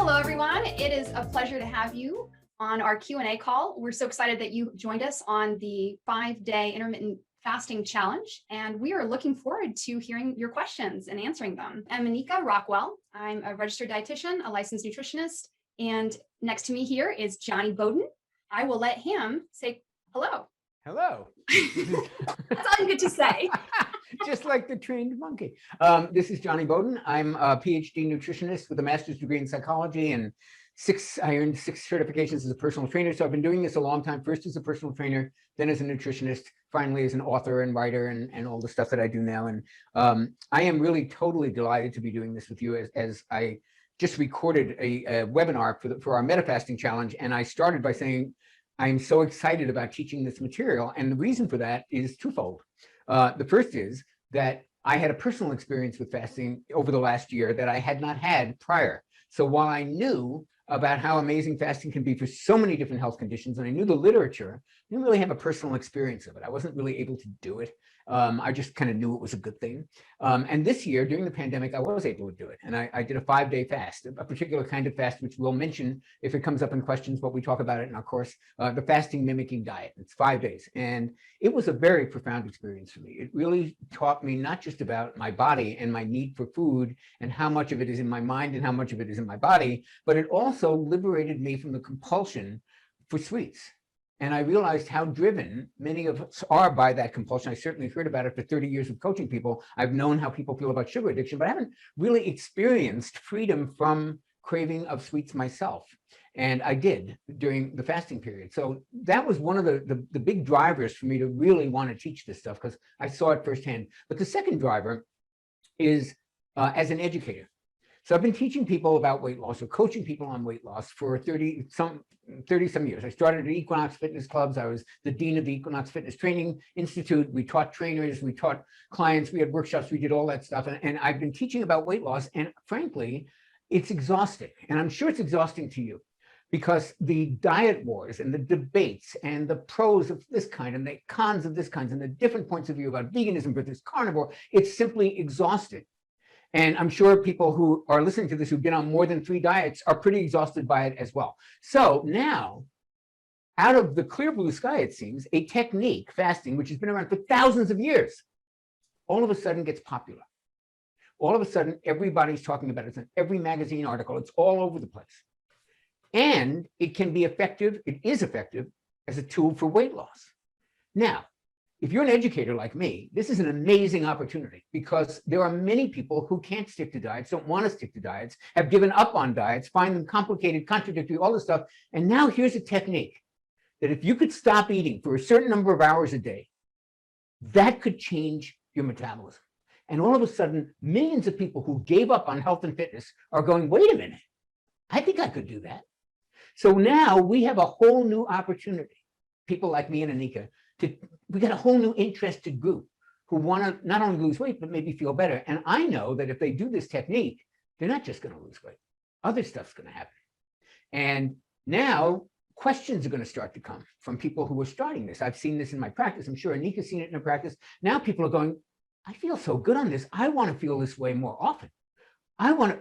Hello, everyone. It is a pleasure to have you on our Q&A call. We're so excited that you joined us on the 5-day intermittent fasting challenge, and we are looking forward to hearing your questions and answering them. I'm Annika Rockwell. I'm a registered dietitian, a licensed nutritionist, and next to me here is Jonny Bowden. I will let him say hello. Hello. That's all you get to say. Just like the trained monkey. This is Jonny Bowden. I'm a PhD nutritionist with a master's degree in psychology, and I earned 6 certifications as a personal trainer. So I've been doing this a long time, first as a personal trainer, then as a nutritionist, finally as an author and writer and all the stuff that I do now. And I am really totally delighted to be doing this with you as I just recorded a webinar for our metafasting challenge. And I started by saying, I'm so excited about teaching this material. And the reason for that is twofold. The first is that I had a personal experience with fasting over the last year that I had not had prior. So while I knew about how amazing fasting can be for so many different health conditions, and I knew the literature, I didn't really have a personal experience of it. I wasn't really able to do it. I just kind of knew it was a good thing. And this year, during the pandemic, I was able to do it. And I did a 5-day fast, a particular kind of fast, which we'll mention if it comes up in questions, but we talk about it in our course, the fasting mimicking diet. It's 5 days. And it was a very profound experience for me. It really taught me not just about my body and my need for food and how much of it is in my mind and how much of it is in my body, but it also liberated me from the compulsion for sweets. And I realized how driven many of us are by that compulsion. I certainly heard about it for 30 years of coaching people. I've known how people feel about sugar addiction, but I haven't really experienced freedom from craving of sweets myself. And I did during the fasting period. So that was one of the big drivers for me to really want to teach this stuff, because I saw it firsthand. But the second driver is as an educator. So I've been teaching people about weight loss or coaching people on weight loss for 30 some years. I started at Equinox Fitness Clubs. I was the dean of the Equinox Fitness Training Institute. We taught trainers, we taught clients, we had workshops, we did all that stuff. And I've been teaching about weight loss. And frankly, it's exhausting. And I'm sure it's exhausting to you, because the diet wars and the debates and the pros of this kind and the cons of this kind and the different points of view about veganism versus carnivore, it's simply exhausting. And I'm sure people who are listening to this who've been on more than 3 diets are pretty exhausted by it as well. So now, out of the clear blue sky, it seems, a technique, fasting, which has been around for thousands of years, all of a sudden gets popular. All of a sudden, everybody's talking about it. It's in every magazine article. It's all over the place. And it can be effective, it is effective, as a tool for weight loss. Now, if you're an educator like me, this is an amazing opportunity, because there are many people who can't stick to diets, don't want to stick to diets, have given up on diets, find them complicated, contradictory, all this stuff. And now here's a technique that if you could stop eating for a certain number of hours a day, that could change your metabolism. And all of a sudden, millions of people who gave up on health and fitness are going, wait a minute, I think I could do that. So now we have a whole new opportunity, people like me and Annika, we got a whole new interested group who want to not only lose weight, but maybe feel better. And I know that if they do this technique, they're not just going to lose weight. Other stuff's going to happen. And now questions are going to start to come from people who are starting this. I've seen this in my practice. I'm sure Annika's seen it in her practice. Now people are going, I feel so good on this. I want to feel this way more often.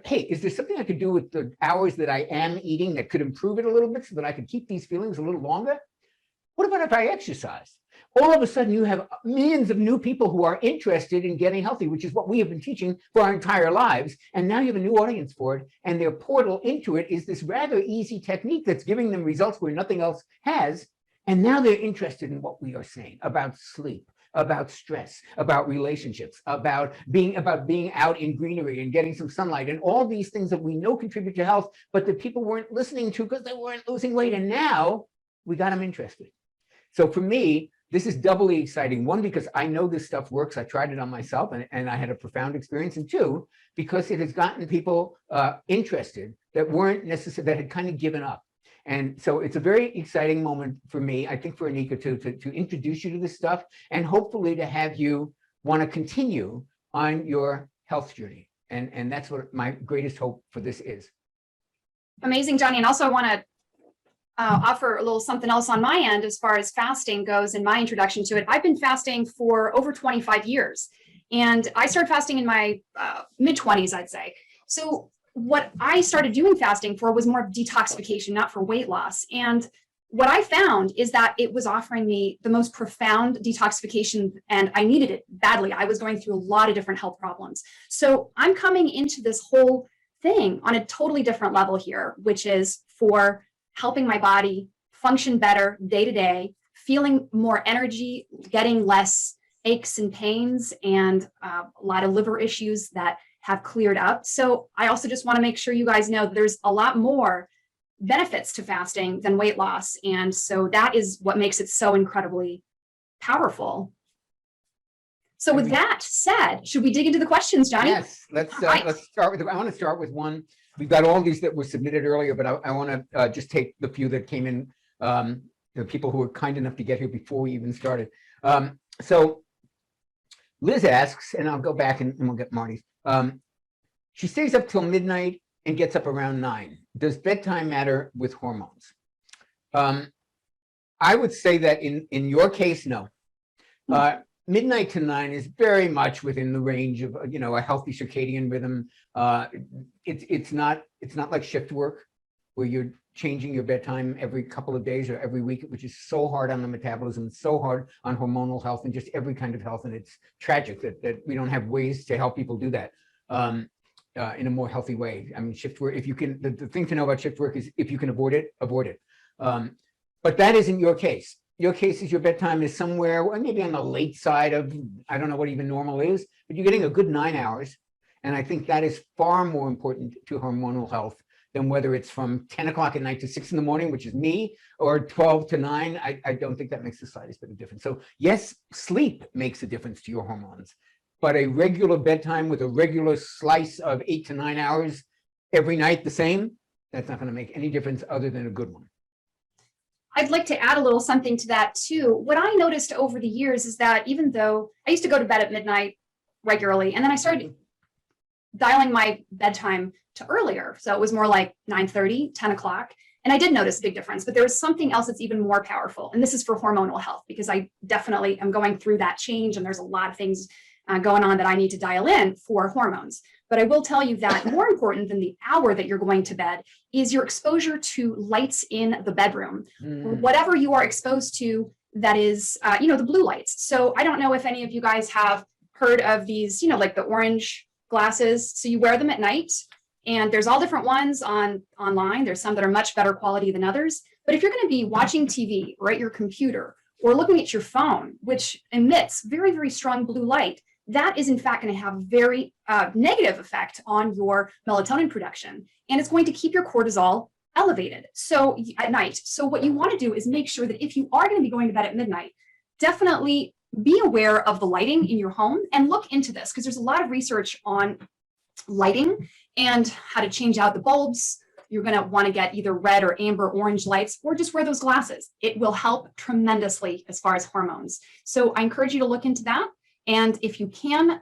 Hey, is there something I could do with the hours that I am eating that could improve it a little bit so that I could keep these feelings a little longer? What about if I exercise? All of a sudden, you have millions of new people who are interested in getting healthy, which is what we have been teaching for our entire lives. And now you have a new audience for it. And their portal into it is this rather easy technique that's giving them results where nothing else has. And now they're interested in what we are saying about sleep, about stress, about relationships, about being out in greenery and getting some sunlight, and all these things that we know contribute to health, but that people weren't listening to because they weren't losing weight. And now we got them interested. So for me, this is doubly exciting. 1, because I know this stuff works. I tried it on myself and I had a profound experience. And 2, because it has gotten people interested that weren't necessarily, that had kind of given up. And so it's a very exciting moment for me, I think for Annika to introduce you to this stuff, and hopefully to have you want to continue on your health journey. And that's what my greatest hope for this is. Amazing, Jonny. And also I want to offer a little something else on my end as far as fasting goes and my introduction to it. I've been fasting for over 25 years, and I started fasting in my mid-20s, I'd say. So what I started doing fasting for was more detoxification, not for weight loss. And what I found is that it was offering me the most profound detoxification, and I needed it badly. I was going through a lot of different health problems. So I'm coming into this whole thing on a totally different level here, which is for helping my body function better day to day, feeling more energy, getting less aches and pains, and a lot of liver issues that have cleared up. So I also just want to make sure you guys know there's a lot more benefits to fasting than weight loss. And so that is what makes it so incredibly powerful. So with that said, should we dig into the questions, Jonny? Yes, let's start with, I want to start with one. We've got all these that were submitted earlier, but I want to just take the few that came in, the people who were kind enough to get here before we even started. So Liz asks, and I'll go back and we'll get Marty's. She stays up till midnight and gets up around 9. Does bedtime matter with hormones? I would say that in your case, no. Midnight to 9 is very much within the range of a healthy circadian rhythm. It's not like shift work where you're changing your bedtime every couple of days or every week, which is so hard on the metabolism, it's so hard on hormonal health and just every kind of health. And it's tragic that we don't have ways to help people do that in a more healthy way. I mean, shift work, if you can, the thing to know about shift work is if you can avoid it, avoid it. But that isn't your case. Your case is your bedtime is somewhere, maybe on the late side of, I don't know what even normal is, but you're getting a good 9 hours. And I think that is far more important to hormonal health than whether it's from 10 o'clock at night to 6 in the morning, which is me, or 12 to 9. I don't think that makes the slightest bit of difference. So yes, sleep makes a difference to your hormones, but a regular bedtime with a regular slice of 8 to 9 hours every night the same, that's not going to make any difference other than a good one. I'd like to add a little something to that too. What I noticed over the years is that even though I used to go to bed at midnight regularly, and then I started dialing my bedtime to earlier. So it was more like 9:30, 10 o'clock. And I did notice a big difference, but there was something else that's even more powerful. And this is for hormonal health, because I definitely am going through that change. And there's a lot of things going on that I need to dial in for hormones. But I will tell you that more important than the hour that you're going to bed is your exposure to lights in the bedroom, whatever you are exposed to that is, the blue lights. So I don't know if any of you guys have heard of these, like the orange glasses. So you wear them at night, and there's all different ones online. There's some that are much better quality than others. But if you're going to be watching TV or at your computer or looking at your phone, which emits very, very strong blue light, that is in fact going to have very negative effect on your melatonin production, and it's going to keep your cortisol elevated at night. So what you want to do is make sure that if you are going to be going to bed at midnight, definitely be aware of the lighting in your home and look into this, because there's a lot of research on lighting and how to change out the bulbs. You're going to want to get either red or amber orange lights, or just wear those glasses. It will help tremendously as far as hormones. So I encourage you to look into that. And if you can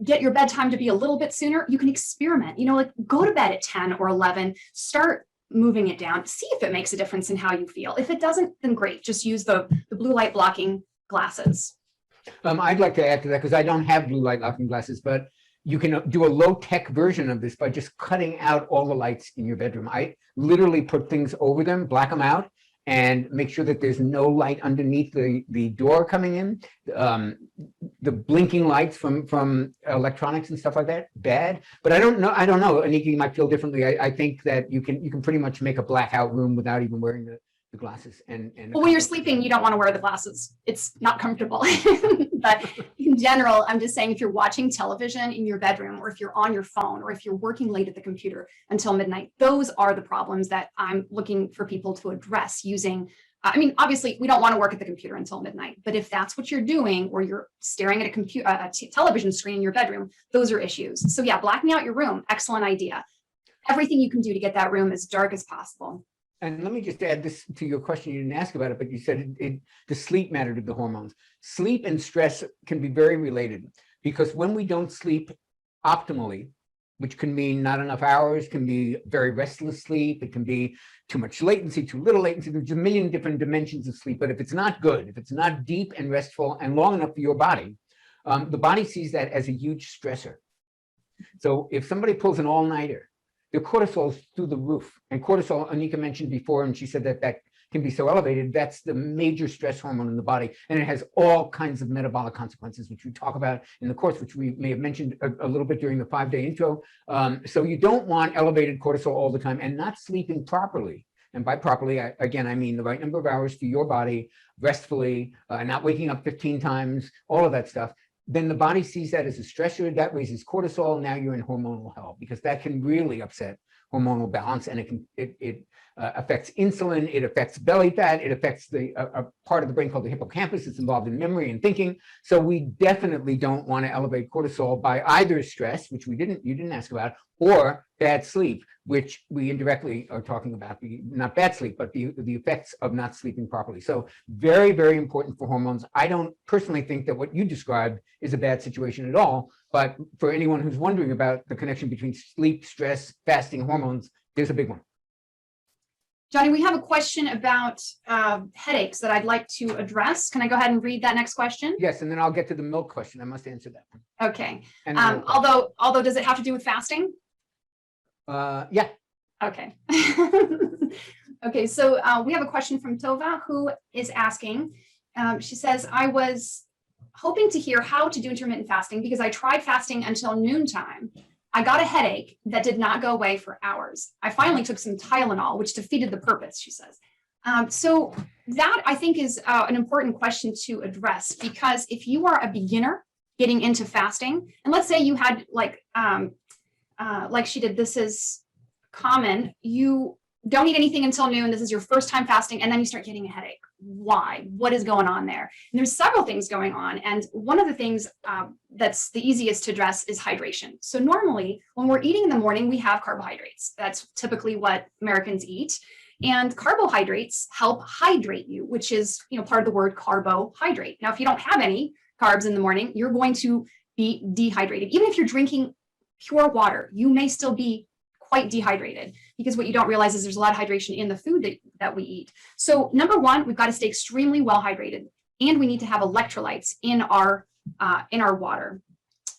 get your bedtime to be a little bit sooner, you can experiment, like go to bed at 10 or 11, start moving it down, see if it makes a difference in how you feel. If it doesn't, then great, just use the blue light blocking glasses. I'd like to add to that, because I don't have blue light blocking glasses, but you can do a low-tech version of this by just cutting out all the lights in your bedroom. I literally put things over them, black them out, and make sure that there's no light underneath the door coming in. The blinking lights from electronics and stuff like that, bad. But I don't know, Annika, you might feel differently. I think that you can pretty much make a blackout room without even wearing the glasses. And well, when you're sleeping, you don't want to wear the glasses. It's not comfortable. But in general, I'm just saying, if you're watching television in your bedroom, or if you're on your phone, or if you're working late at the computer until midnight, those are the problems that I'm looking for people to address using. Obviously, we don't want to work at the computer until midnight, but if that's what you're doing, or you're staring at a television screen in your bedroom, those are issues. So yeah, blacking out your room, excellent idea. Everything you can do to get that room as dark as possible. And let me just add this to your question. You didn't ask about it, but you said the sleep mattered to the hormones. Sleep and stress can be very related, because when we don't sleep optimally, which can mean not enough hours, can be very restless sleep, it can be too much latency, too little latency, there's a million different dimensions of sleep. But if it's not good, if it's not deep and restful and long enough for your body, the body sees that as a huge stressor. So if somebody pulls an all-nighter, their cortisol's through the roof. And cortisol, Annika mentioned before, and she said that that can be so elevated, that's the major stress hormone in the body. And it has all kinds of metabolic consequences, which we talk about in the course, which we may have mentioned a little bit during the 5-day intro. So you don't want elevated cortisol all the time, and not sleeping properly. And by properly, again, I mean the right number of hours for your body, restfully, not waking up 15 times, all of that stuff. Then the body sees that as a stressor, that raises cortisol. Now you're in hormonal hell, because that can really upset hormonal balance, and it affects insulin, it affects belly fat, it affects the a part of the brain called the hippocampus. It's involved in memory and thinking. So we definitely don't want to elevate cortisol by either stress, which you didn't ask about, or bad sleep, which we indirectly are talking about, not bad sleep, but the effects of not sleeping properly. So very, very important for hormones. I don't personally think that what you described is a bad situation at all, but for anyone who's wondering about the connection between sleep, stress, fasting, hormones, there's a big one. Jonny, we have a question about headaches that I'd like to address. Can I go ahead and read that next question? Yes, and then I'll get to the milk question. I must answer that one. Okay. Although, does it have to do with fasting? Yeah. Okay. Okay, so we have a question from Tova, who is asking, she says, I was hoping to hear how to do intermittent fasting because I tried fasting until noontime. I got a headache that did not go away for hours. I finally took some Tylenol, which defeated the purpose, she says. So that, I think, is an important question to address, because if you are a beginner getting into fasting, and let's say you had like she did, this is common, you don't eat anything until noon, this is your first time fasting, and then you start getting a headache. Why? What is going on there? And there's several things going on. And one of the things that's the easiest to address is hydration. So normally when we're eating in the morning, we have carbohydrates. That's typically what Americans eat. And carbohydrates help hydrate you, which is, part of the word carbohydrate. Now, if you don't have any carbs in the morning, you're going to be dehydrated. Even if you're drinking pure water, you may still be quite dehydrated, because what you don't realize is there's a lot of hydration in the food that we eat. So number one, we've got to stay extremely well hydrated, and we need to have electrolytes in our water.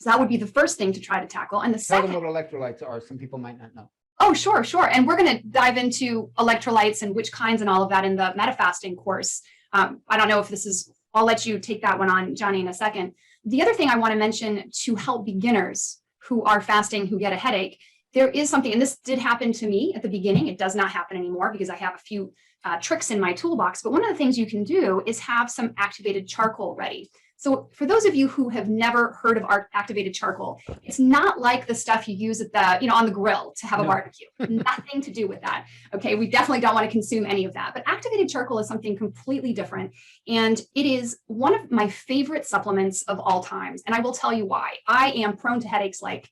So that would be the first thing to try to tackle. And the second, tell them what electrolytes are. Some people might not know. Oh, sure. And we're going to dive into electrolytes and which kinds and all of that in the metafasting course. I don't know if this is, I'll let you take that one on, Jonny, in a second. The other thing I want to mention to help beginners who are fasting, who get a headache, there is something, and this did happen to me at the beginning. It does not happen anymore because I have a few tricks in my toolbox. But one of the things you can do is have some activated charcoal ready. So for those of you who have never heard of activated charcoal, it's not like the stuff you use at the, on the grill to have a barbecue. Nothing to do with that. Okay, we definitely don't want to consume any of that. But activated charcoal is something completely different. And it is one of my favorite supplements of all times. And I will tell you why. I am prone to headaches like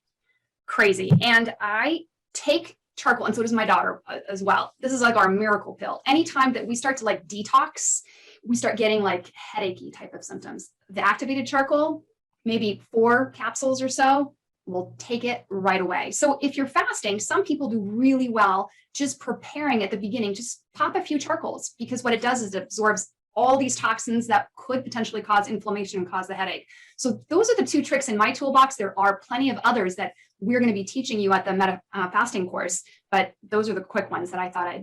crazy. And I take charcoal, and so does my daughter as well. This is like our miracle pill. Anytime that we start to like detox, we start getting like headachy type of symptoms. The activated charcoal, maybe 4 capsules or so, will take it right away. So if you're fasting, some people do really well just preparing at the beginning. Just pop a few charcoals, because what it does is it absorbs all these toxins that could potentially cause inflammation and cause the headache. So those are the 2 tricks in my toolbox. There are plenty of others that we're going to be teaching you at the meta fasting course, but those are the quick ones that I thought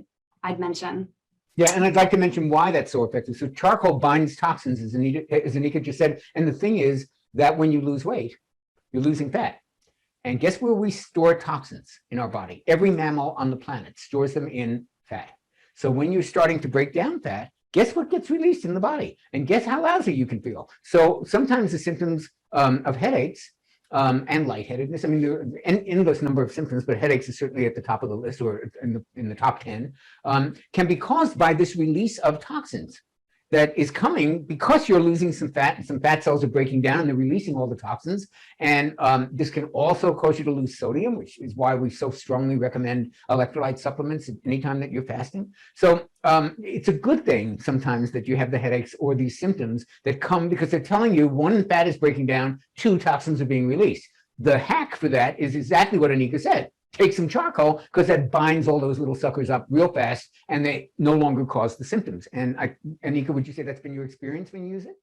I'd mention. Yeah, and I'd like to mention why that's so effective. So charcoal binds toxins, as Annika just said. And the thing is that when you lose weight, you're losing fat. And guess where we store toxins in our body? Every mammal on the planet stores them in fat. So when you're starting to break down fat, guess what gets released in the body? And guess how lousy you can feel. So sometimes the symptoms of headaches and lightheadedness, I mean, there are an endless number of symptoms, but headaches is certainly at the top of the list, or in the top 10, can be caused by this release of toxins that is coming because you're losing some fat, and some fat cells are breaking down and they're releasing all the toxins. And this can also cause you to lose sodium, which is why we so strongly recommend electrolyte supplements anytime that you're fasting. So it's a good thing sometimes that you have the headaches or these symptoms that come because they're telling you, 1, fat is breaking down, 2, toxins are being released. The hack for that is exactly what Annika said. Take some charcoal, because that binds all those little suckers up real fast, and they no longer cause the symptoms. And Annika, would you say that's been your experience when you use it?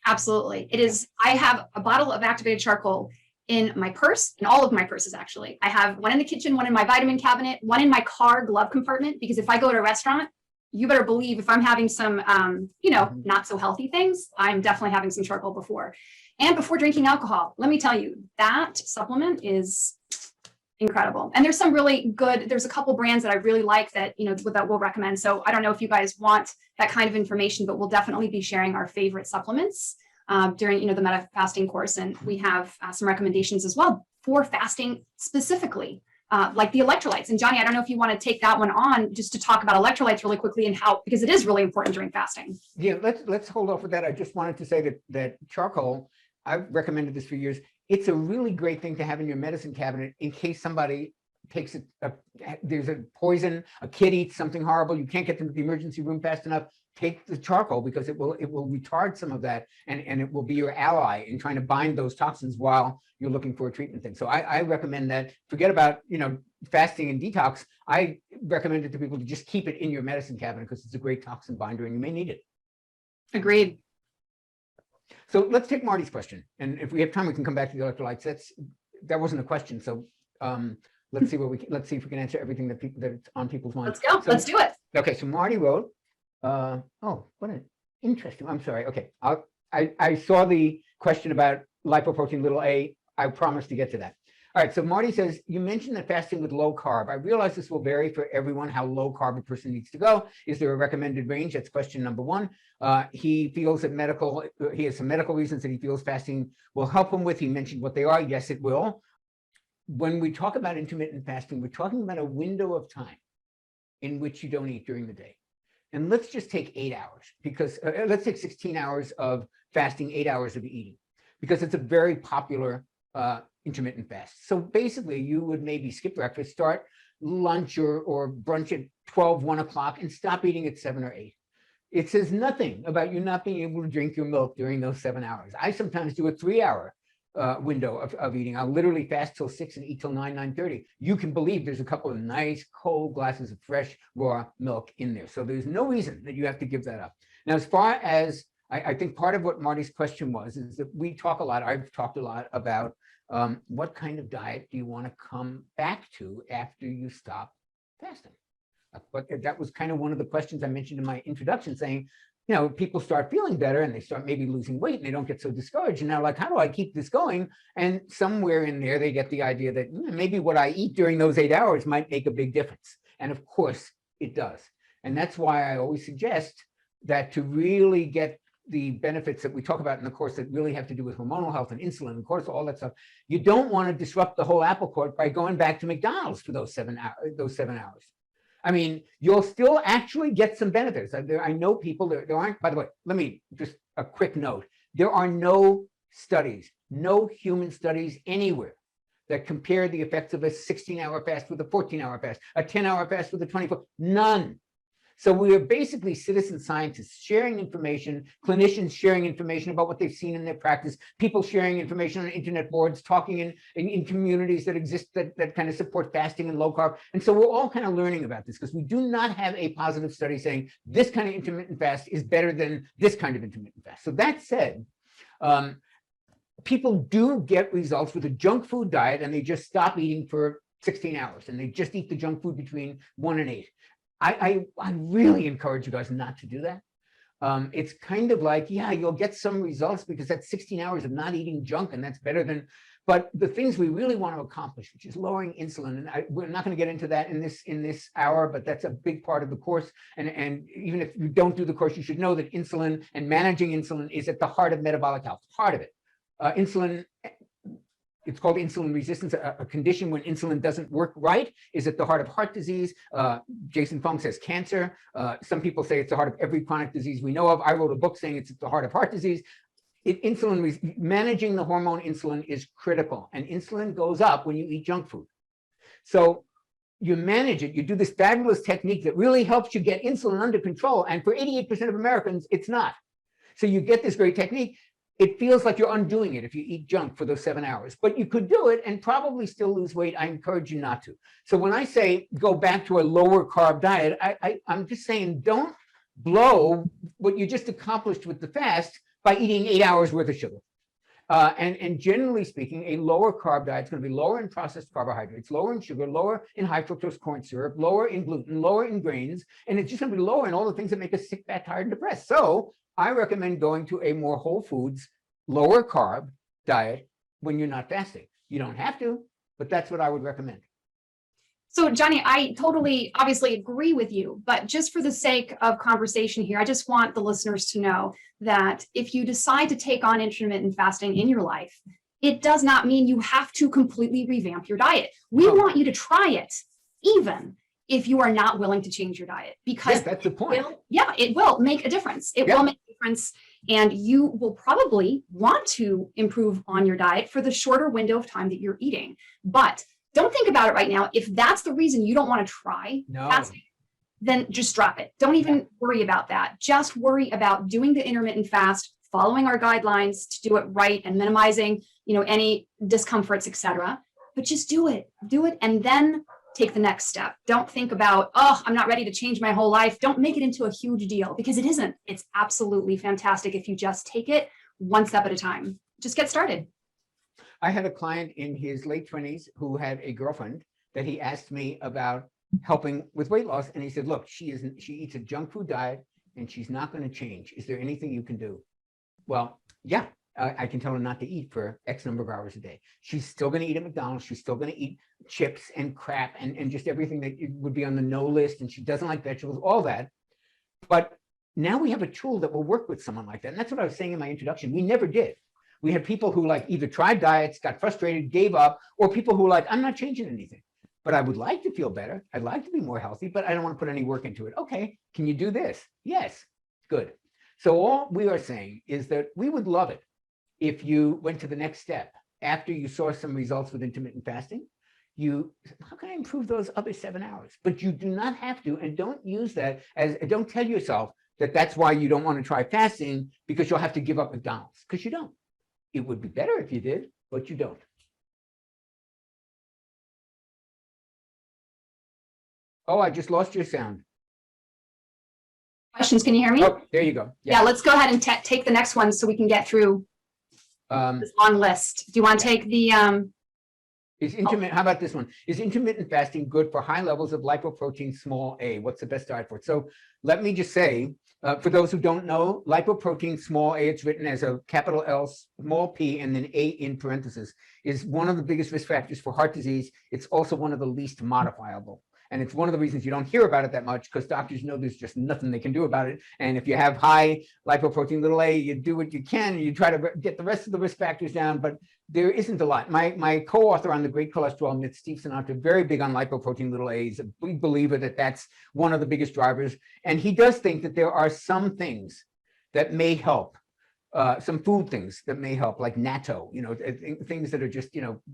Absolutely. It is. I have a bottle of activated charcoal in my purse, in all of my purses, actually. I have one in the kitchen, one in my vitamin cabinet, one in my car glove compartment, because if I go to a restaurant, you better believe if I'm having some, not so healthy things, I'm definitely having some charcoal before. And before drinking alcohol, let me tell you, that supplement is incredible. And there's some really good, there's a couple brands that I really like that, that we'll recommend. So I don't know if you guys want that kind of information, but we'll definitely be sharing our favorite supplements during, the Meta fasting course. And we have some recommendations as well for fasting specifically, like the electrolytes. And Jonny, I don't know if you want to take that one on just to talk about electrolytes really quickly and how, because it is really important during fasting. Yeah, let's hold off with that. I just wanted to say that charcoal, I've recommended this for years. It's a really great thing to have in your medicine cabinet in case somebody takes there's a poison, a kid eats something horrible, you can't get them to the emergency room fast enough. Take the charcoal because it will retard some of that, and it will be your ally in trying to bind those toxins while you're looking for a treatment thing. So I recommend that. Forget about fasting and detox. I recommend it to people to just keep it in your medicine cabinet because it's a great toxin binder and you may need it. Agreed. So let's take Marty's question, and if we have time, we can come back to the electrolytes. That wasn't a question, so let's see if we can answer everything that's on people's minds. Let's go. So, let's do it. Okay, so Marty wrote. Oh, what an interesting. I'm sorry. Okay, I saw the question about lipoprotein little a. I promised to get to that. All right, so Marty says, you mentioned that fasting with low carb. I realize this will vary for everyone, how low carb a person needs to go. Is there a recommended range? That's question number one. He feels that he has some medical reasons that he feels fasting will help him with. He mentioned what they are. Yes, it will. When we talk about intermittent fasting, we're talking about a window of time in which you don't eat during the day. And let's just take 8 hours, because let's take 16 hours of fasting, 8 hours of eating, because it's a very popular intermittent fast. So basically you would maybe skip breakfast, start lunch or brunch at 12, 1 o'clock and stop eating at 7 or 8. It says nothing about you not being able to drink your milk during those 7 hours. I sometimes do a 3-hour window of eating. I'll literally fast till 6 and eat till 9, 9:30. You can believe there's a couple of nice cold glasses of fresh raw milk in there. So there's no reason that you have to give that up. Now, as far as I think part of what Marty's question was, is that we talk a lot, I've talked a lot about what kind of diet do you want to come back to after you stop fasting? But that was kind of one of the questions I mentioned in my introduction, saying, people start feeling better and they start maybe losing weight and they don't get so discouraged. And now, like, how do I keep this going? And somewhere in there, they get the idea that maybe what I eat during those 8 hours might make a big difference. And of course it does. And that's why I always suggest that to really get the benefits that we talk about in the course that really have to do with hormonal health and insulin, and cortisol, all that stuff, you don't want to disrupt the whole apple cart by going back to McDonald's for those 7 hours. I mean, you'll still actually get some benefits. I know people, there aren't, by the way, let me just a quick note. There are no studies, no human studies anywhere that compare the effects of a 16-hour fast with a 14-hour fast, a 10-hour fast with a 24, none. So we are basically citizen scientists sharing information, clinicians sharing information about what they've seen in their practice, people sharing information on internet boards, talking in communities that exist that kind of support fasting and low carb. And so we're all kind of learning about this because we do not have a positive study saying this kind of intermittent fast is better than this kind of intermittent fast. So that said, people do get results with a junk food diet and they just stop eating for 16 hours and they just eat the junk food between 1 and 8. I really encourage you guys not to do that. It's kind of like, yeah, you'll get some results because that's 16 hours of not eating junk and that's better than, but the things we really want to accomplish, which is lowering insulin, and we're not going to get into that in this hour, but that's a big part of the course. And even if you don't do the course, you should know that insulin and managing insulin is at the heart of metabolic health, part of it. Insulin, it's called insulin resistance, a condition when insulin doesn't work right, is at the heart of heart disease. Jason Fung says cancer. Some people say it's the heart of every chronic disease we know of. I wrote a book saying it's at the heart of heart disease. Managing the hormone insulin is critical, and insulin goes up when you eat junk food. So you manage it, you do this fabulous technique that really helps you get insulin under control, and for 88% of Americans, it's not. So you get this great technique. It feels like you're undoing it if you eat junk for those 7 hours, but you could do it and probably still lose weight. I encourage you not to. So when I say go back to a lower carb diet, I'm just saying don't blow what you just accomplished with the fast by eating 8 hours worth of sugar. And generally speaking, a lower carb diet is going to be lower in processed carbohydrates, lower in sugar, lower in high fructose corn syrup, lower in gluten, lower in grains, and it's just going to be lower in all the things that make us sick, fat, tired, and depressed. So I recommend going to a more whole foods, lower carb diet when you're not fasting. You don't have to, but that's what I would recommend. So Jonny, I totally obviously agree with you, but just for the sake of conversation here, I just want the listeners to know that if you decide to take on intermittent fasting in your life, it does not mean you have to completely revamp your diet. We want you to try it, even if you are not willing to change your diet, because that's the point. It will make a difference. It will make a difference. And you will probably want to improve on your diet for the shorter window of time that you're eating. But don't think about it right now. If that's the reason you don't want to try fasting, then just drop it. Don't even worry about that. Just worry about doing the intermittent fast, following our guidelines to do it right, and minimizing, any discomforts, etc. But just do it, and then take the next step. Don't think about, I'm not ready to change my whole life. Don't make it into a huge deal, because it isn't. It's absolutely fantastic if you just take it one step at a time. Just get started. I had a client in his late 20s who had a girlfriend that he asked me about helping with weight loss. And he said, look, she eats a junk food diet and she's not going to change. Is there anything you can do? Well, yeah, I can tell her not to eat for X number of hours a day. She's still going to eat at McDonald's. She's still going to eat chips and crap and just everything that would be on the no list. And she doesn't like vegetables, all that. But now we have a tool that will work with someone like that. And that's what I was saying in my introduction. We never did. We had people who either tried diets, got frustrated, gave up, or people who I'm not changing anything, but I would like to feel better. I'd like to be more healthy, but I don't want to put any work into it. Okay, can you do this? Yes, good. So all we are saying is that we would love it if you went to the next step after you saw some results with intermittent fasting. How can I improve those other 7 hours? But you do not have to, and don't use that don't tell yourself that that's why you don't want to try fasting, because you'll have to give up McDonald's, because you don't. It would be better if you did, but you don't. Oh, I just lost your sound. Questions? Can you hear me? Oh, there you go. Yeah, let's go ahead and take the next one so we can get through this long list. Do you want to take the How about this one? Is intermittent fasting good for high levels of lipoprotein small a? What's the best diet for it? So let me just say, for those who don't know, lipoprotein small a, it's written as a capital L, small p, and then a in parentheses, is one of the biggest risk factors for heart disease. It's also one of the least modifiable. And it's one of the reasons you don't hear about it that much, because doctors know there's just nothing they can do about it. And if you have high lipoprotein little a, you do what you can, you try to get the rest of the risk factors down, but there isn't a lot. My co-author on The Great Cholesterol Myth, Steve Sinatra, very big on lipoprotein little a. He's a big believer that that's one of the biggest drivers. And he does think that there are some things that may help, some food things that may help, like natto, things that are just,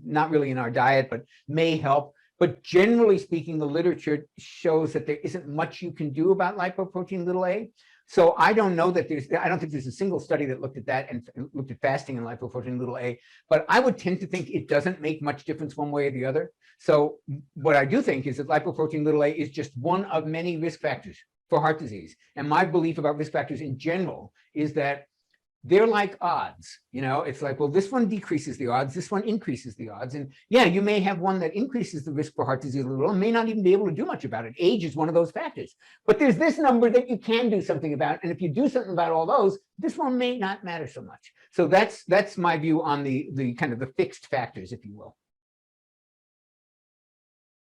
not really in our diet, but may help. But generally speaking, the literature shows that there isn't much you can do about lipoprotein little a. So I don't know that I don't think there's a single study that looked at that and looked at fasting and lipoprotein little a, but I would tend to think it doesn't make much difference one way or the other. So what I do think is that lipoprotein little a is just one of many risk factors for heart disease. And my belief about risk factors in general is that they're like odds. It's like, well, this one decreases the odds, this one increases the odds. And yeah, you may have one that increases the risk for heart disease a little and may not even be able to do much about it. Age is one of those factors. But there's this number that you can do something about. And if you do something about all those, this one may not matter so much. So that's my view on the kind of the fixed factors, if you will.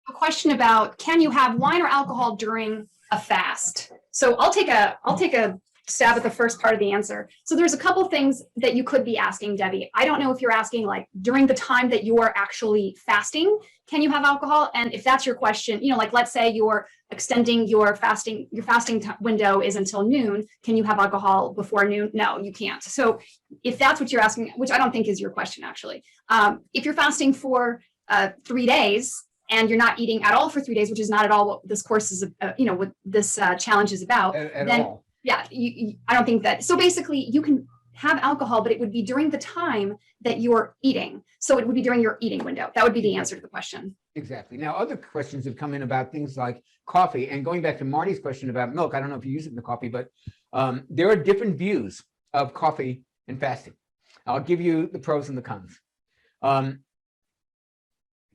A question about, can you have wine or alcohol during a fast? So I'll take a stab at the first part of the answer. So there's a couple things that you could be asking, Debbie. I don't know if you're asking during the time that you are actually fasting, can you have alcohol? And if that's your question, let's say you're extending your fasting window is until noon. Can you have alcohol before noon? No, you can't. So if that's what you're asking, which I don't think is your question actually, if you're fasting for 3 days and you're not eating at all for 3 days, which is not at all what this course is, what this challenge is about, then all. Yeah, I don't think that. So basically, you can have alcohol, but it would be during the time that you're eating. So it would be during your eating window. That would be the answer to the question. Exactly. Now, other questions have come in about things like coffee. And going back to Marty's question about milk, I don't know if you use it in the coffee, but there are different views of coffee and fasting. I'll give you the pros and the cons.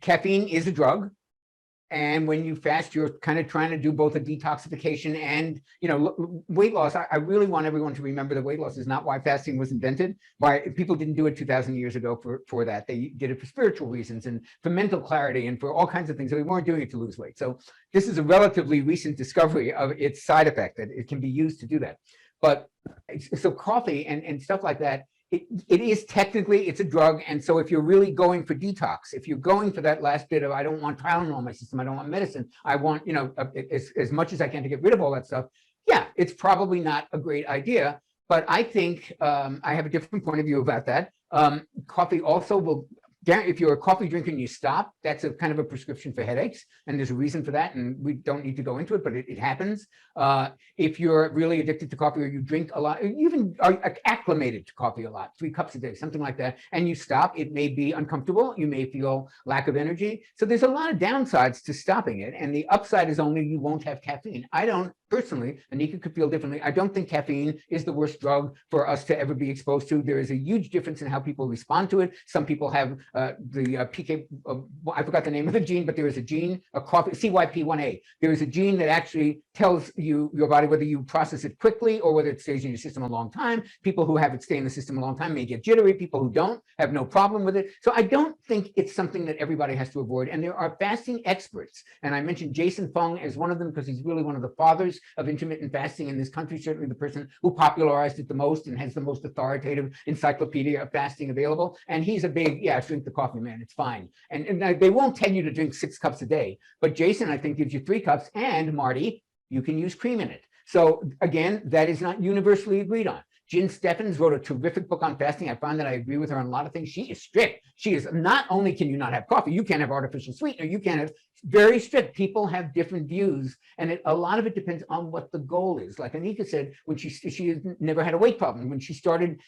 Caffeine is a drug. And when you fast, you're kind of trying to do both a detoxification and, weight loss. I really want everyone to remember that weight loss is not why fasting was invented. Why people didn't do it 2,000 years ago for that. They did it for spiritual reasons and for mental clarity and for all kinds of things. So we weren't doing it to lose weight. So this is a relatively recent discovery of its side effect, that it can be used to do that. But so coffee and stuff like that, it is technically, it's a drug. And so if you're really going for detox, if you're going for that last bit of, I don't want Tylenol in my system, I don't want medicine, I want, as much as I can to get rid of all that stuff, yeah, it's probably not a great idea. But I think I have a different point of view about that. Coffee also will, if you're a coffee drinker and you stop, that's a kind of a prescription for headaches. And there's a reason for that. And we don't need to go into it, but it happens. If you're really addicted to coffee, or you drink a lot, or you even are acclimated to coffee a lot, 3 cups a day, something like that, and you stop, it may be uncomfortable. You may feel lack of energy. So there's a lot of downsides to stopping it. And the upside is only you won't have caffeine. I don't personally, Annika could feel differently. I don't think caffeine is the worst drug for us to ever be exposed to. There is a huge difference in how people respond to it. Some people have the PK, I forgot the name of the gene, but there is a gene, a coffee, CYP1A. There is a gene that actually tells you, your body, whether you process it quickly or whether it stays in your system a long time. People who have it stay in the system a long time may get jittery. People who don't have no problem with it. So I don't think it's something that everybody has to avoid. And there are fasting experts. And I mentioned Jason Fung as one of them because he's really one of the fathers of intermittent fasting in this country, certainly the person who popularized it the most and has the most authoritative encyclopedia of fasting available. And he's a big, yeah, drink the coffee, man, it's fine. And they won't tell you to drink 6 cups a day, but Jason, I think, gives you 3 cups, and Marty, you can use cream in it. So again, that is not universally agreed on. Jen Steffens wrote a terrific book on fasting. I find that I agree with her on a lot of things. She is strict. She is not only can you not have coffee, you can't have artificial sweetener, you can't have, very strict. People have different views, and a lot of it depends on what the goal is. Like Annika said, when she never had a weight problem. When she started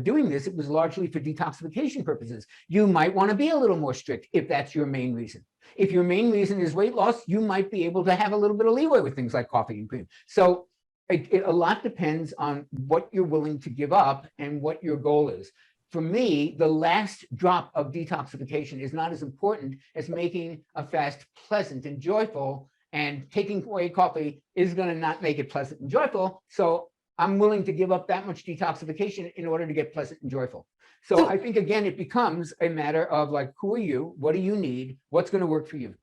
doing this, it was largely for detoxification purposes. You might want to be a little more strict if that's your main reason. If your main reason is weight loss, you might be able to have a little bit of leeway with things like coffee and cream. So a lot depends on what you're willing to give up and what your goal is. For me, the last drop of detoxification is not as important as making a fast pleasant and joyful, and taking away coffee is going to not make it pleasant and joyful. So I'm willing to give up that much detoxification in order to get pleasant and joyful. So I think, again, it becomes a matter of like, who are you? What do you need? What's going to work for you?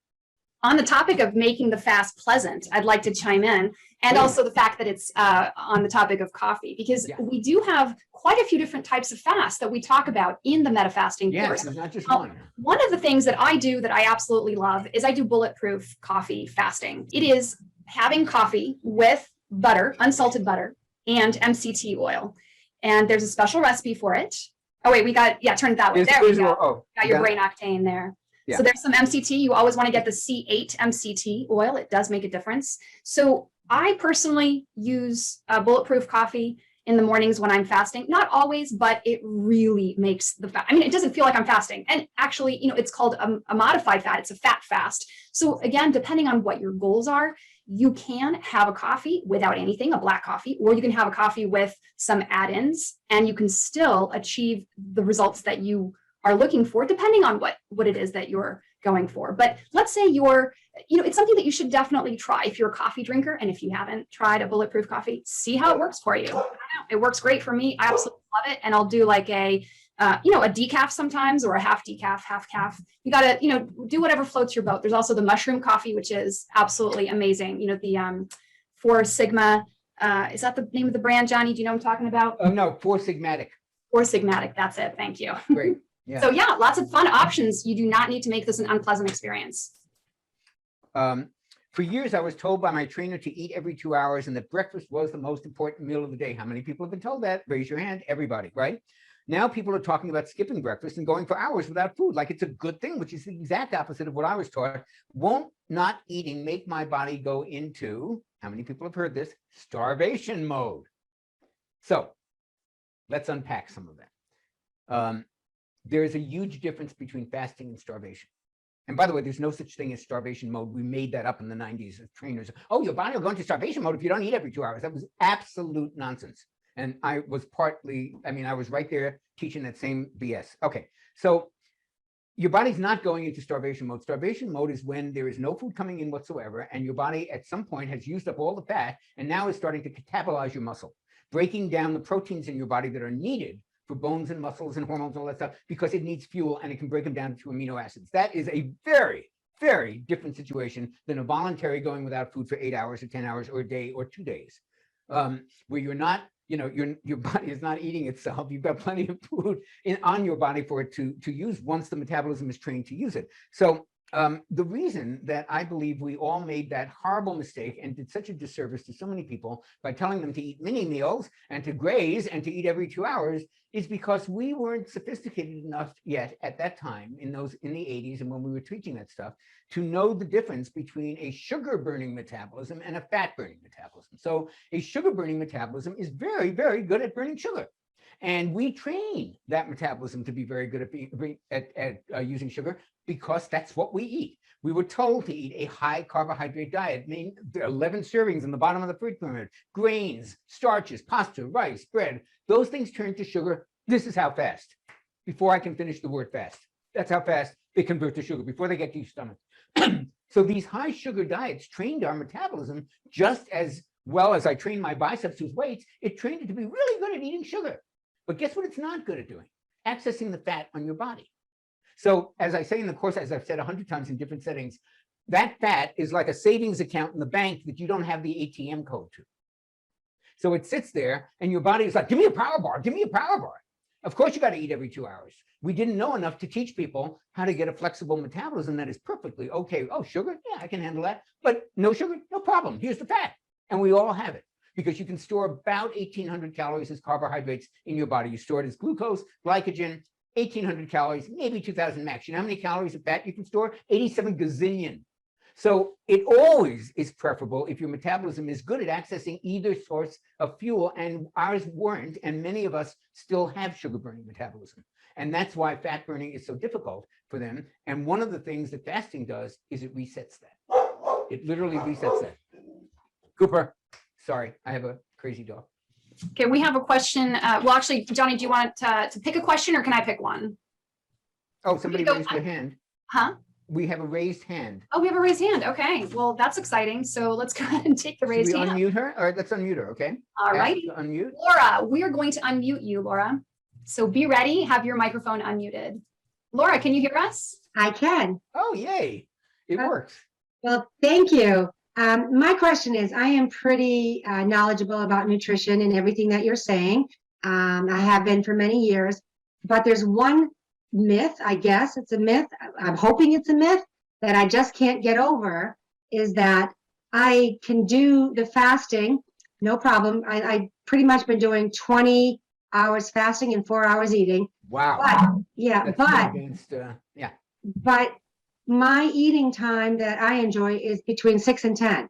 On the topic of making the fast pleasant, I'd like to chime in, and also the fact that it's on the topic of coffee, because we do have quite a few different types of fast that we talk about in the metafasting course. It's not just one. One of the things that I do that I absolutely love is I do Bulletproof Coffee fasting. It is having coffee with butter, unsalted butter, and MCT oil. And there's a special recipe for it. Oh, wait, we got, turn it that way. There we go. Got your brain octane there. Yeah. So there's some MCT. You always want to get the C8 MCT oil. It does make a difference. So I personally use Bulletproof Coffee in the mornings when I'm fasting. Not always, but it really makes the fast. I mean, it doesn't feel like I'm fasting. And actually, it's called a modified fat. It's a fat fast. So again, depending on what your goals are, you can have a coffee without anything, a black coffee, or you can have a coffee with some add-ins, and you can still achieve the results that you are looking for, depending on what it is that you're going for. But let's say it's something that you should definitely try if you're a coffee drinker. And if you haven't tried a Bulletproof Coffee, see how it works for you. I don't know, it works great for me. I absolutely love it. And I'll do like a decaf sometimes, or a half decaf, half calf. You got to, do whatever floats your boat. There's also the mushroom coffee, which is absolutely amazing. The 4 Sigma, is that the name of the brand, Johnny? Do you know what I'm talking about? No, 4 Sigmatic. 4 Sigmatic, that's it. Thank you. Great. Yeah. So lots of fun options. You do not need to make this an unpleasant experience. For years, I was told by my trainer to eat every 2 hours and that breakfast was the most important meal of the day. How many people have been told that? Raise your hand. Everybody, right? Now people are talking about skipping breakfast and going for hours without food, like it's a good thing, which is the exact opposite of what I was taught. Won't not eating make my body go into, how many people have heard this, starvation mode? So let's unpack some of that. There is a huge difference between fasting and starvation. And by the way, there's no such thing as starvation mode. We made that up in the 90s as trainers. Oh, your body will go into starvation mode if you don't eat every 2 hours. That was absolute nonsense. And I was I was right there teaching that same BS. Okay, so your body's not going into starvation mode. Starvation mode is when there is no food coming in whatsoever, and your body at some point has used up all the fat and now is starting to catabolize your muscle, breaking down the proteins in your body that are needed for bones and muscles and hormones and all that stuff, because it needs fuel and it can break them down to amino acids. That is a very, very different situation than a voluntary going without food for 8 hours or 10 hours or a day or 2 days, where you're not, your body is not eating itself. You've got plenty of food on your body for it to use once the metabolism is trained to use it. So the reason that I believe we all made that horrible mistake and did such a disservice to so many people by telling them to eat mini meals and to graze and to eat every 2 hours is because we weren't sophisticated enough yet at that time in the 80s and when we were teaching that stuff to know the difference between a sugar burning metabolism and a fat burning metabolism. So a sugar burning metabolism is very, very good at burning sugar. And we train that metabolism to be very good at using sugar because that's what we eat. We were told to eat a high carbohydrate diet. There are 11 servings in the bottom of the food pyramid: grains, starches, pasta, rice, bread. Those things turn to sugar. This is how fast. Before I can finish the word fast, that's how fast they convert to sugar before they get to your stomach. So these high sugar diets trained our metabolism just as well as I trained my biceps with weights. It trained it to be really good at eating sugar. But guess what it's not good at doing? Accessing the fat on your body. So as I say in the course, as I've said 100 times in different settings, that fat is like a savings account in the bank that you don't have the ATM code to. So it sits there and your body is like, give me a power bar, give me a power bar. Of course, you got to eat every 2 hours. We didn't know enough to teach people how to get a flexible metabolism that is perfectly okay. Oh, sugar? Yeah, I can handle that. But no sugar? No problem. Here's the fat. And we all have it, because you can store about 1,800 calories as carbohydrates in your body. You store it as glucose, glycogen, 1,800 calories, maybe 2,000 max. You know how many calories of fat you can store? 87 gazillion. So it always is preferable if your metabolism is good at accessing either source of fuel, and ours weren't, and many of us still have sugar burning metabolism. And that's why fat burning is so difficult for them. And one of the things that fasting does is it resets that. It literally resets that. Cooper. Sorry, I have a crazy dog. Okay, we have a question. Well, actually, Jonny, do you want to pick a question, or can I pick one? Oh, somebody raised their hand. Huh? We have a raised hand. Oh, we have a raised hand. Okay, well, that's exciting. So let's go ahead and take the raised hand. Unmute her? All right, let's unmute her, okay? All right. Unmute. Laura, we are going to unmute you, Laura. So be ready. Have your microphone unmuted. Laura, can you hear us? I can. Oh, yay. It works. Well, thank you. My question is, I am pretty knowledgeable about nutrition and everything that you're saying. I have been for many years, but there's one myth, I guess it's a myth, I'm hoping it's a myth, that I just can't get over, is that I can do the fasting, no problem. I pretty much been doing 20 hours fasting and 4 hours eating. Wow. But, yeah, yeah. But my eating time that I enjoy is between 6 and 10.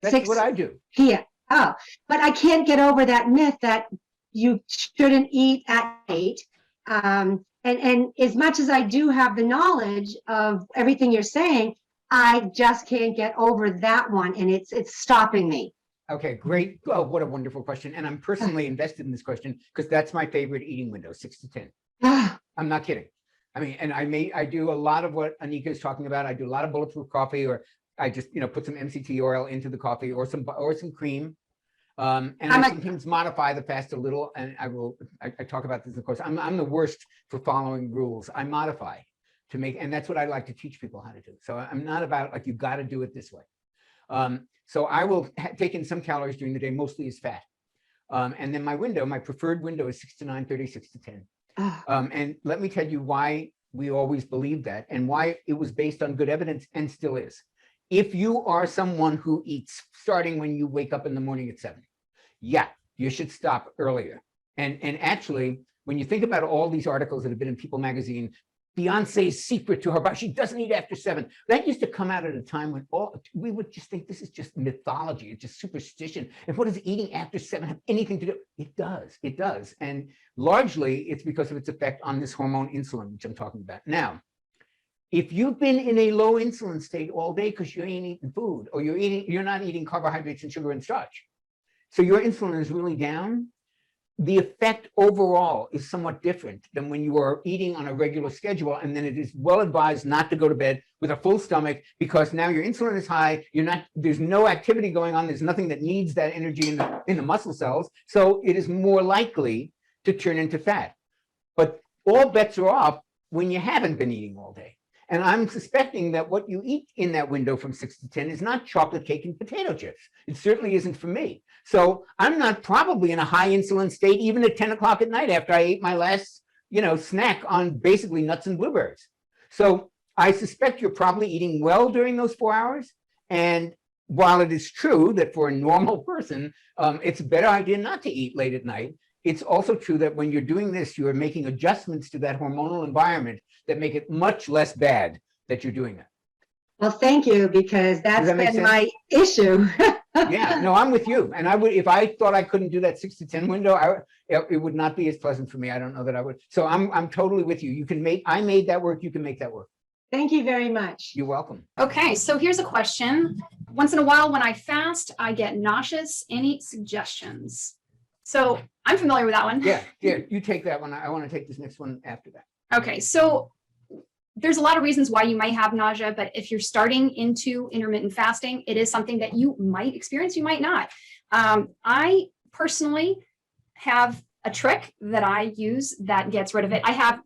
That's what I do. Yeah. Oh, but I can't get over that myth that you shouldn't eat at 8. And as much as I do have the knowledge of everything you're saying, I just can't get over that one, and it's stopping me. Okay, great. Oh, what a wonderful question. And I'm personally invested in this question because that's my favorite eating window, 6 to 10. I'm not kidding. I mean, and I do a lot of what Annika is talking about. I do a lot of Bulletproof Coffee, or I just, put some MCT oil into the coffee, or some cream. And I sometimes modify the fast a little, and I talk about this, of course. I'm the worst for following rules. I modify to make, and that's what I like to teach people how to do. So I'm not about like, you got to do it this way. So I will take in some calories during the day, mostly as fat. And then my preferred window is 6 to 9, 36 to 10. And let me tell you why we always believed that, and why it was based on good evidence and still is. If you are someone who eats starting when you wake up in the morning at 7, yeah, you should stop earlier. And actually, when you think about all these articles that have been in People magazine, Beyonce's secret to her body, she doesn't eat after 7. That used to come out at a time when we would just think this is just mythology, it's just superstition. And what does eating after 7 have anything to do? It does. And largely it's because of its effect on this hormone insulin, which I'm talking about. Now, if you've been in a low insulin state all day because you ain't eating food, or you're not eating carbohydrates and sugar and starch, so your insulin is really down, the effect overall is somewhat different than when you are eating on a regular schedule. And then it is well advised not to go to bed with a full stomach, because now your insulin is high. There's no activity going on. There's nothing that needs that energy in the muscle cells. So it is more likely to turn into fat. But all bets are off when you haven't been eating all day. And I'm suspecting that what you eat in that window from 6 to 10 is not chocolate cake and potato chips. It certainly isn't for me. So I'm not probably in a high insulin state even at 10 o'clock at night after I ate my last, snack on basically nuts and blueberries. So I suspect you're probably eating well during those 4 hours. And while it is true that for a normal person, it's a better idea not to eat late at night, it's also true that when you're doing this, you are making adjustments to that hormonal environment that make it much less bad that you're doing that. Well, thank you, because that's been my issue. Yeah, no, I'm with you. And I would, if I thought I couldn't do that 6 to 10 window, it would not be as pleasant for me. I don't know that I would. So I'm totally with you. I made that work. You can make that work. Thank you very much. You're welcome. Okay, so here's a question. Once in a while when I fast, I get nauseous. Any suggestions? So I'm familiar with that one. Yeah, you take that one. I want to take this next one after that. Okay, so there's a lot of reasons why you might have nausea, but if you're starting into intermittent fasting, it is something that you might experience, you might not. I personally have a trick that I use that gets rid of it. I have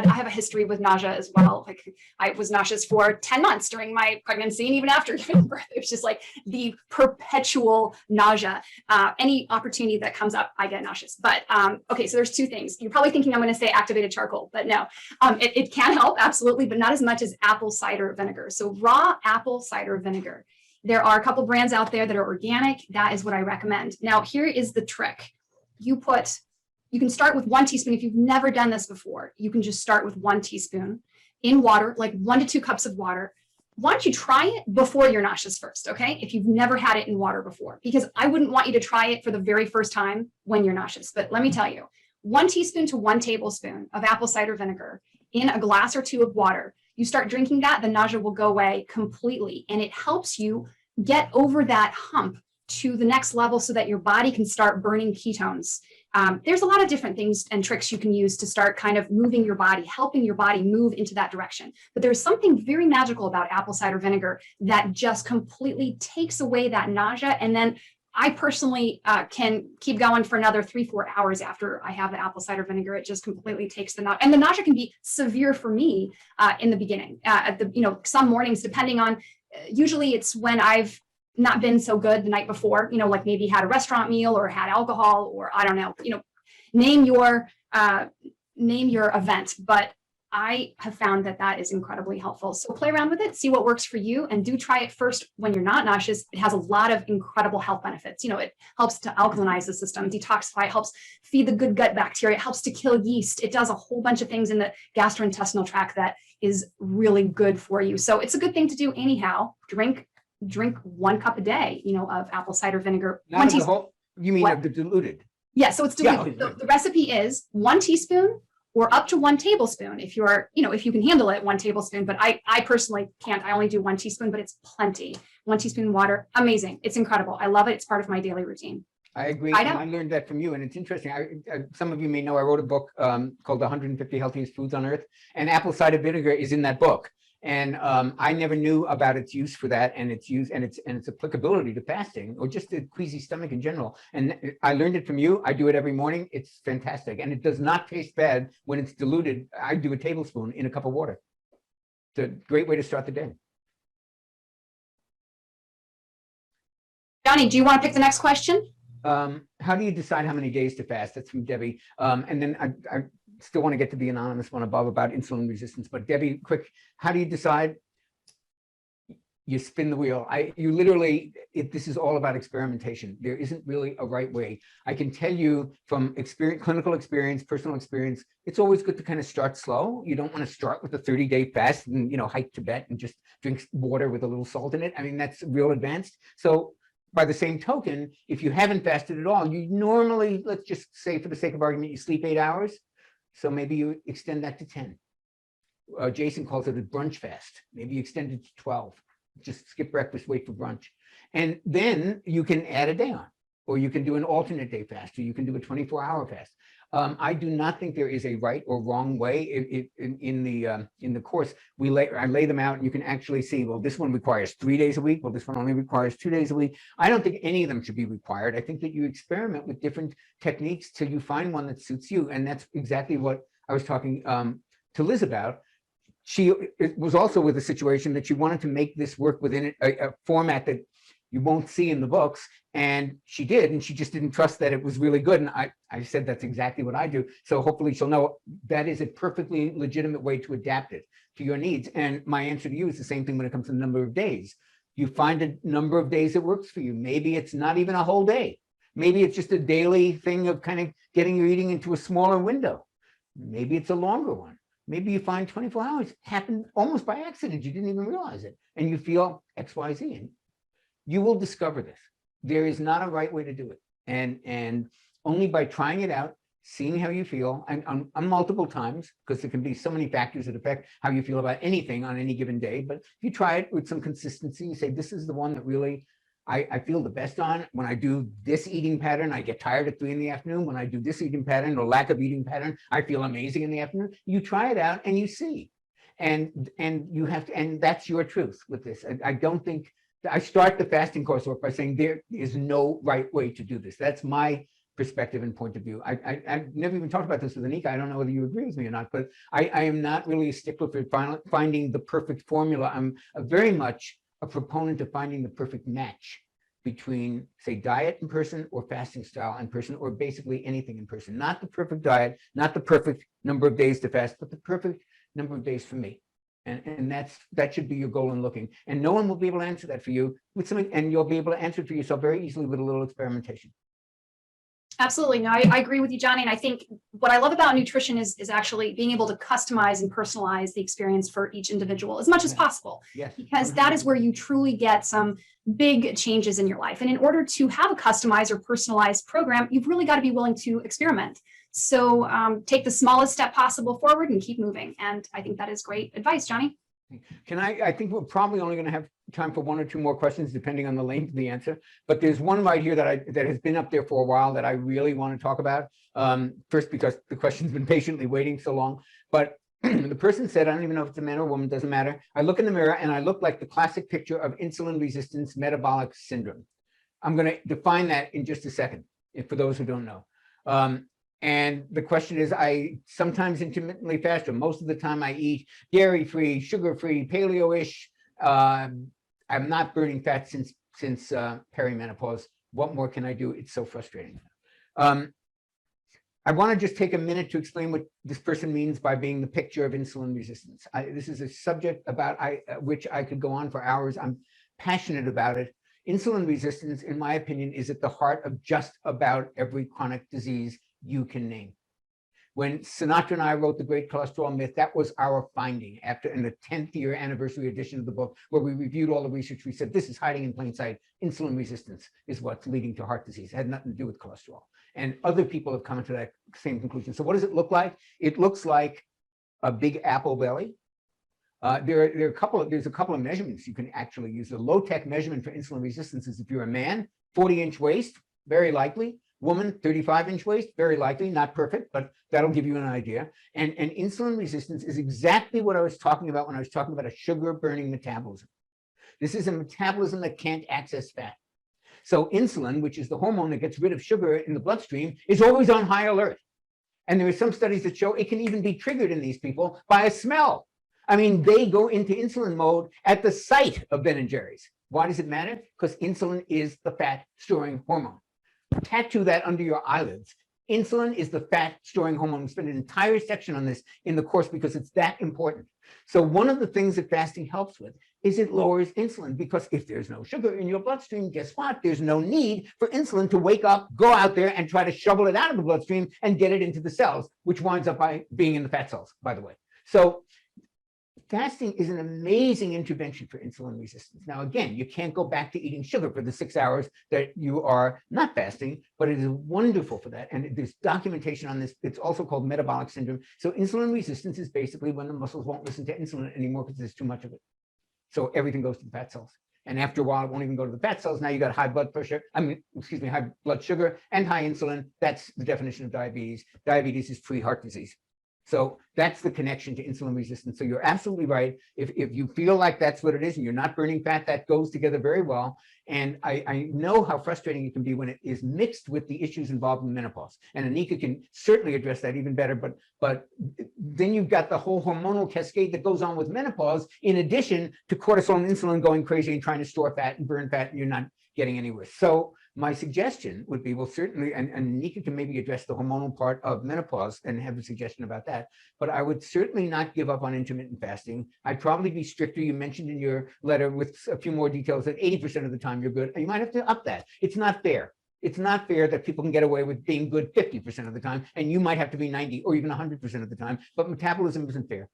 a history with nausea as well. Like, I was nauseous for 10 months during my pregnancy and even after giving birth. It was just like the perpetual nausea. Any opportunity that comes up, I get nauseous. But okay, so there's two things. You're probably thinking I'm going to say activated charcoal, but no, it can help, absolutely, but not as much as apple cider vinegar. So raw apple cider vinegar. There are a couple brands out there that are organic. That is what I recommend. Now, here is the trick. You can start with 1 teaspoon. If you've never done this before, you can just start with 1 teaspoon in water, like 1 to 2 cups of water. Why don't you try it before you're nauseous first, okay? If you've never had it in water before, because I wouldn't want you to try it for the very first time when you're nauseous. But let me tell you, 1 teaspoon to 1 tablespoon of apple cider vinegar in a glass or 2 of water. You start drinking that, the nausea will go away completely. And it helps you get over that hump to the next level so that your body can start burning ketones. There's a lot of different things and tricks you can use to start kind of moving your body, helping your body move into that direction. But there's something very magical about apple cider vinegar that just completely takes away that nausea. And then I personally can keep going for another 3-4 hours after I have the apple cider vinegar. It just completely takes the nausea. And the nausea can be severe for me in the beginning. Some mornings, depending on, usually it's when I've not been so good the night before, like maybe had a restaurant meal or had alcohol, or I don't know, name your event. But I have found that is incredibly helpful. So play around with it, see what works for you, and do try it first when you're not nauseous. It has a lot of incredible health benefits. It helps to alkalinize the system, detoxify, it helps feed the good gut bacteria, it helps to kill yeast. It does a whole bunch of things in the gastrointestinal tract that is really good for you. So it's a good thing to do anyhow. Drink 1 cup a day, of apple cider vinegar. Not the whole, you mean of the diluted? Yeah, so it's diluted. Yeah. The recipe is 1 teaspoon or up to 1 tablespoon. If you're, if you can handle it, 1 tablespoon, but I personally can't. I only do 1 teaspoon, but it's plenty. 1 teaspoon water, amazing. It's incredible. I love it. It's part of my daily routine. I agree. I learned that from you, and it's interesting. Some of you may know I wrote a book called The 150 Healthiest Foods on Earth, and apple cider vinegar is in that book. And I never knew about its use for that, and its use and its applicability to fasting or just a queasy stomach in general. And I learned it from you. I do it every morning. It's fantastic, and it does not taste bad when it's diluted. I do a tablespoon in a cup of water. It's a great way to start the day. Jonny, do you want to pick the next question? How do you decide how many days to fast? That's from Debbie. And then I still want to get to the anonymous one above about insulin resistance, but Debbie, quick, how do you decide? You spin the wheel. You literally, this is all about experimentation. There isn't really a right way. I can tell you from clinical experience, personal experience, it's always good to kind of start slow. You don't want to start with a 30-day fast and, hike Tibet and just drink water with a little salt in it. I mean, that's real advanced. So by the same token, if you haven't fasted at all, you normally, let's just say for the sake of argument, you sleep 8 hours. So maybe you extend that to 10. Jason calls it a brunch fast. Maybe you extend it to 12. Just skip breakfast, wait for brunch. And then you can add a day on. or you can do an alternate day fast, or you can do a 24-hour fast. I do not think there is a right or wrong way. In the course, I lay them out, and you can actually see, well, this one requires 3 days a week. Well, this one only requires 2 days a week. I don't think any of them should be required. I think that you experiment with different techniques till you find one that suits you, and that's exactly what I was talking to Liz about. It was also with a situation that she wanted to make this work within a format that you won't see in the books, and she did, and she just didn't trust that it was really good. And I said, that's exactly what I do. So hopefully she'll know that is a perfectly legitimate way to adapt it to your needs. And my answer to you is the same thing when it comes to the number of days. You find a number of days that works for you. Maybe it's not even a whole day. Maybe it's just a daily thing of kind of getting your eating into a smaller window. Maybe it's a longer one. Maybe you find 24 hours happened almost by accident. You didn't even realize it. And you feel X, Y, Z. And you will discover this. There is not a right way to do it. And only by trying it out, seeing how you feel, and on multiple times, because there can be so many factors that affect how you feel about anything on any given day. But if you try it with some consistency, you say, this is the one that really I feel the best on. When I do this eating pattern, I get tired at 3 in the afternoon. When I do this eating pattern or lack of eating pattern, I feel amazing in the afternoon. You try it out and you see. And you have to, and that's your truth with this. I don't think, I start the fasting course off by saying there is no right way to do this. That's my perspective and point of view. I've never even talked about this with Annika. I don't know whether you agree with me or not, but I am not really a stickler for finding the perfect formula. I'm very much a proponent of finding the perfect match between, say, diet in person or fasting style in person, or basically anything in person. Not the perfect diet, not the perfect number of days to fast, but the perfect number of days for me. And that should be your goal in looking. And no one will be able to answer that for you with something, and you'll be able to answer it for yourself very easily with a little experimentation. Absolutely. No, I agree with you, Jonny. And I think what I love about nutrition is actually being able to customize and personalize the experience for each individual as much as possible. Yes. Because that is where you truly get some big changes in your life. And in order to have a customized or personalized program, you've really got to be willing to experiment. So take the smallest step possible forward and keep moving. And I think that is great advice, Jonny. I think we're probably only going to have time for 1 or 2 more questions, depending on the length of the answer. But there's one right here that has been up there for a while that I really want to talk about. First, because the question's been patiently waiting so long. But the person said, I don't even know if it's a man or a woman, doesn't matter. I look in the mirror and I look like the classic picture of insulin resistance metabolic syndrome. I'm going to define that in just a second, for those who don't know. And the question is, I sometimes intermittently fast, or most of the time I eat dairy-free, sugar-free, paleo-ish. I'm not burning fat since perimenopause. What more can I do? It's so frustrating. I want to just take a minute to explain what this person means by being the picture of insulin resistance. This is a subject about which I could go on for hours. I'm passionate about it. Insulin resistance, in my opinion, is at the heart of just about every chronic disease you can name. When Sinatra and I wrote The Great Cholesterol Myth, that was our finding in the 10th year anniversary edition of the book, where we reviewed all the research. We said, this is hiding in plain sight. Insulin resistance is what's leading to heart disease. It had nothing to do with cholesterol. And other people have come to that same conclusion. So what does it look like? It looks like a big apple belly. There's a couple of measurements you can actually use. The low-tech measurement for insulin resistance is if you're a man, 40-inch waist, very likely. Woman, 35-inch waist, very likely, not perfect, but that'll give you an idea. And insulin resistance is exactly what I was talking about when I was talking about a sugar-burning metabolism. This is a metabolism that can't access fat. So insulin, which is the hormone that gets rid of sugar in the bloodstream, is always on high alert. And there are some studies that show it can even be triggered in these people by a smell. I mean, they go into insulin mode at the sight of Ben & Jerry's. Why does it matter? Because insulin is the fat-storing hormone. Tattoo that under your eyelids. Insulin is the fat-storing hormone. We spend an entire section on this in the course because it's that important. So one of the things that fasting helps with is it lowers insulin, because if there's no sugar in your bloodstream, guess what? There's no need for insulin to wake up, go out there and try to shovel it out of the bloodstream and get it into the cells, which winds up by being in the fat cells, by the way. So fasting is an amazing intervention for insulin resistance. Now, again, you can't go back to eating sugar for the 6 hours that you are not fasting, but it is wonderful for that. And there's documentation on this. It's also called metabolic syndrome. So insulin resistance is basically when the muscles won't listen to insulin anymore because there's too much of it. So everything goes to the fat cells. And after a while, it won't even go to the fat cells. Now you got high blood pressure, high blood sugar and high insulin. That's the definition of diabetes. Diabetes is pre-heart disease. So that's the connection to insulin resistance. So you're absolutely right. If you feel like that's what it is and you're not burning fat, that goes together very well. And I know how frustrating it can be when it is mixed with the issues involved in menopause. And Annika can certainly address that even better. But then you've got the whole hormonal cascade that goes on with menopause, in addition to cortisol and insulin going crazy and trying to store fat and burn fat, and you're not getting anywhere. So my suggestion would be, well, certainly, and Annika can maybe address the hormonal part of menopause and have a suggestion about that, but I would certainly not give up on intermittent fasting. I'd probably be stricter. You mentioned in your letter with a few more details that 80% of the time you're good. You might have to up that. It's not fair. It's not fair that people can get away with being good 50% of the time, and you might have to be 90 or even 100% of the time, but metabolism isn't fair.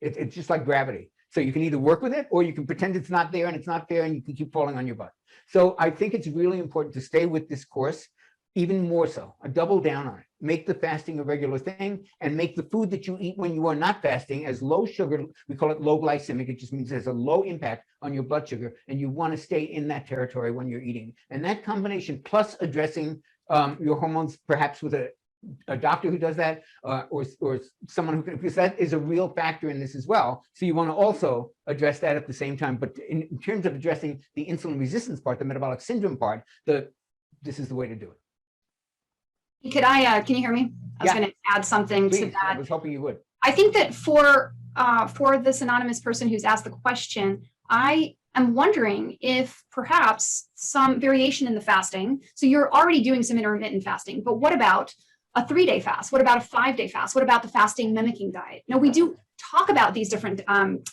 It's just like gravity. So you can either work with it or you can pretend it's not there and it's not fair and you can keep falling on your butt. So I think it's really important to stay with this course, even more so, double down on it. Make the fasting a regular thing and make the food that you eat when you are not fasting as low sugar. We call it low glycemic. It just means there's a low impact on your blood sugar, and you want to stay in that territory when you're eating. And that combination, plus addressing your hormones, perhaps with a doctor who does that, or someone who can, because that is a real factor in this as well. So you want to also address that at the same time. But in terms of addressing the insulin resistance part, the metabolic syndrome part, this is the way to do it. Can you hear me? I was going to add something to that. I was hoping you would. I think that for this anonymous person who's asked the question, I am wondering if perhaps some variation in the fasting. So you're already doing some intermittent fasting, but what about a 3-day fast? What about a 5-day fast? What about the fasting mimicking diet? Now, we do talk about these different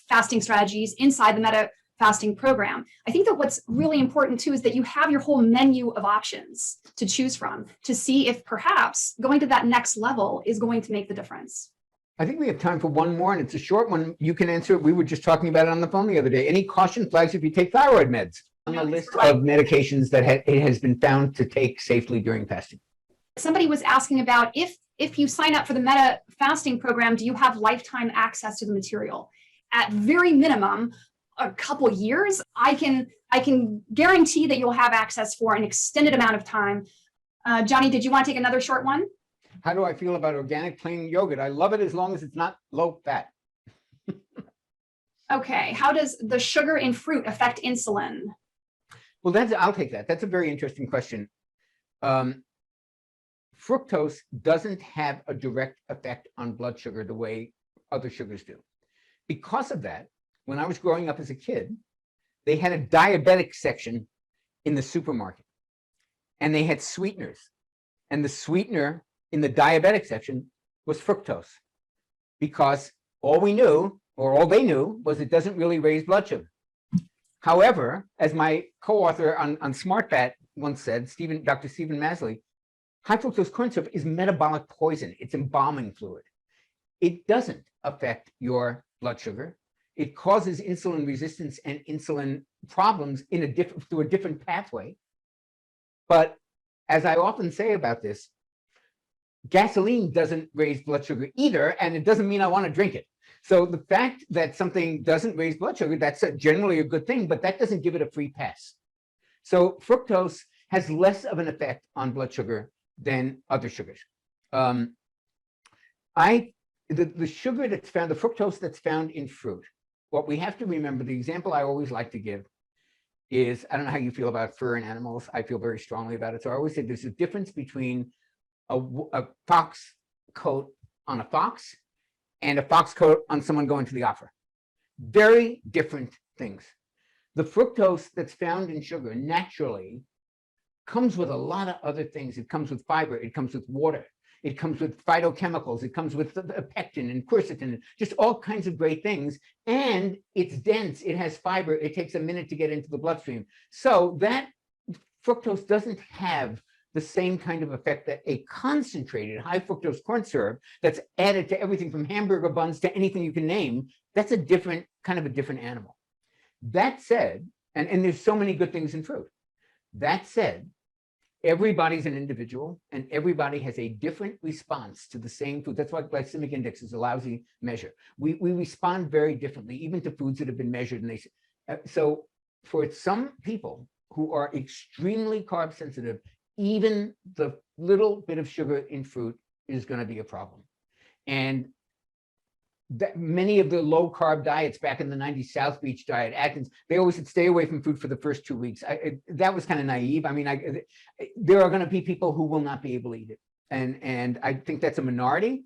fasting strategies inside the Meta fasting program. I think that what's really important too is that you have your whole menu of options to choose from to see if perhaps going to that next level is going to make the difference. I think we have time for one more, and it's a short one. You can answer it. We were just talking about it on the phone the other day. Any caution flags if you take thyroid meds? On the list of medications that it has been found to take safely during fasting. Somebody was asking about if you sign up for the Meta fasting program, do you have lifetime access to the material? At very minimum, a couple years, I can guarantee that you'll have access for an extended amount of time. Jonny, did you want to take another short one? How do I feel about organic plain yogurt? I love it as long as it's not low fat. Okay. How does the sugar in fruit affect insulin? Well, I'll take that. That's a very interesting question. Fructose doesn't have a direct effect on blood sugar the way other sugars do. Because of that, when I was growing up as a kid, they had a diabetic section in the supermarket, and they had sweeteners. And the sweetener in the diabetic section was fructose, because all we knew, or all they knew, was it doesn't really raise blood sugar. However, as my co-author on Smart Fat once said, Dr. Stephen Masley, high fructose corn syrup is metabolic poison. It's embalming fluid. It doesn't affect your blood sugar. It causes insulin resistance and insulin problems through a different pathway. But as I often say about this, gasoline doesn't raise blood sugar either, and it doesn't mean I want to drink it. So the fact that something doesn't raise blood sugar, that's generally a good thing, but that doesn't give it a free pass. So fructose has less of an effect on blood sugar than other sugars. The sugar that's found, the fructose that's found in fruit, what we have to remember, the example I always like to give is, I don't know how you feel about fur in animals. I feel very strongly about it. So I always say there's a difference between a fox coat on a fox and a fox coat on someone going to the opera. Very different things. The fructose that's found in sugar naturally comes with a lot of other things. It comes with fiber, it comes with water, it comes with phytochemicals, it comes with pectin and quercetin, just all kinds of great things. And it's dense, it has fiber, it takes a minute to get into the bloodstream. So that fructose doesn't have the same kind of effect that a concentrated high fructose corn syrup that's added to everything from hamburger buns to anything you can name. That's a different animal. That said, and there's so many good things in fruit. That said, everybody's an individual and everybody has a different response to the same food. That's why glycemic index is a lousy measure. We respond very differently, even to foods that have been measured. And so for some people who are extremely carb sensitive, even the little bit of sugar in fruit is going to be a problem. And that many of the low carb diets back in the 90s, South Beach diet, Atkins, they always said stay away from food for the first 2 weeks. That was kind of naive. I mean, there are going to be people who will not be able to eat it. And I think that's a minority.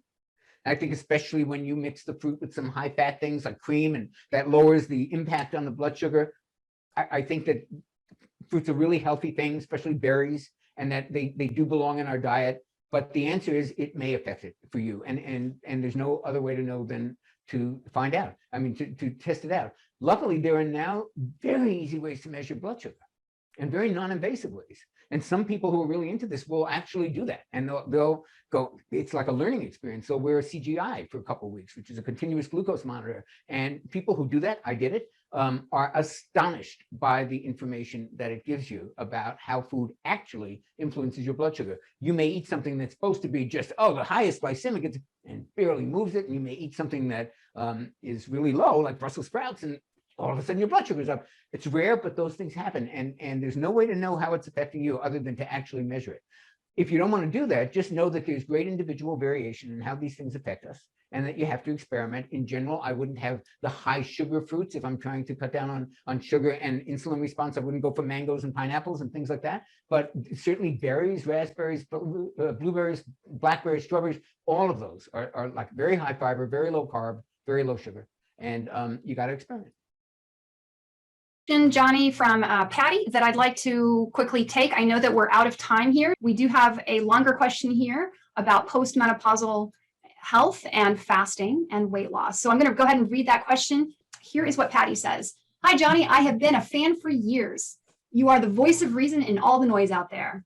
I think especially when you mix the fruit with some high fat things like cream, and that lowers the impact on the blood sugar. I think that fruits are really healthy things, especially berries, and that they do belong in our diet. But the answer is it may affect it for you. And there's no other way to know than to find out. I mean, to test it out. Luckily, there are now very easy ways to measure blood sugar and very non-invasive ways. And some people who are really into this will actually do that. And they'll go, it's like a learning experience. They'll wear a CGI for a couple of weeks, which is a continuous glucose monitor. And people who do that, I did it, are astonished by the information that it gives you about how food actually influences your blood sugar. You may eat something that's supposed to be just, the highest glycemic, and barely moves it. And you may eat something that is really low, like Brussels sprouts, and all of a sudden your blood sugar is up. It's rare, but those things happen. And there's no way to know how it's affecting you other than to actually measure it. If you don't want to do that, just know that there's great individual variation in how these things affect us, and that you have to experiment. In general, I wouldn't have the high sugar fruits. If I'm trying to cut down on sugar and insulin response, I wouldn't go for mangoes and pineapples and things like that. But certainly berries, raspberries, blueberries, blackberries, strawberries, all of those are like very high fiber, very low carb, very low sugar. And you got to experiment. Jonny, from Patty, that I'd like to quickly take. I know that we're out of time here. We do have a longer question here about post-menopausal health and fasting and weight loss. So I'm going to go ahead and read that question. Here is what Patty says. Hi, Jonny. I have been a fan for years. You are the voice of reason in all the noise out there.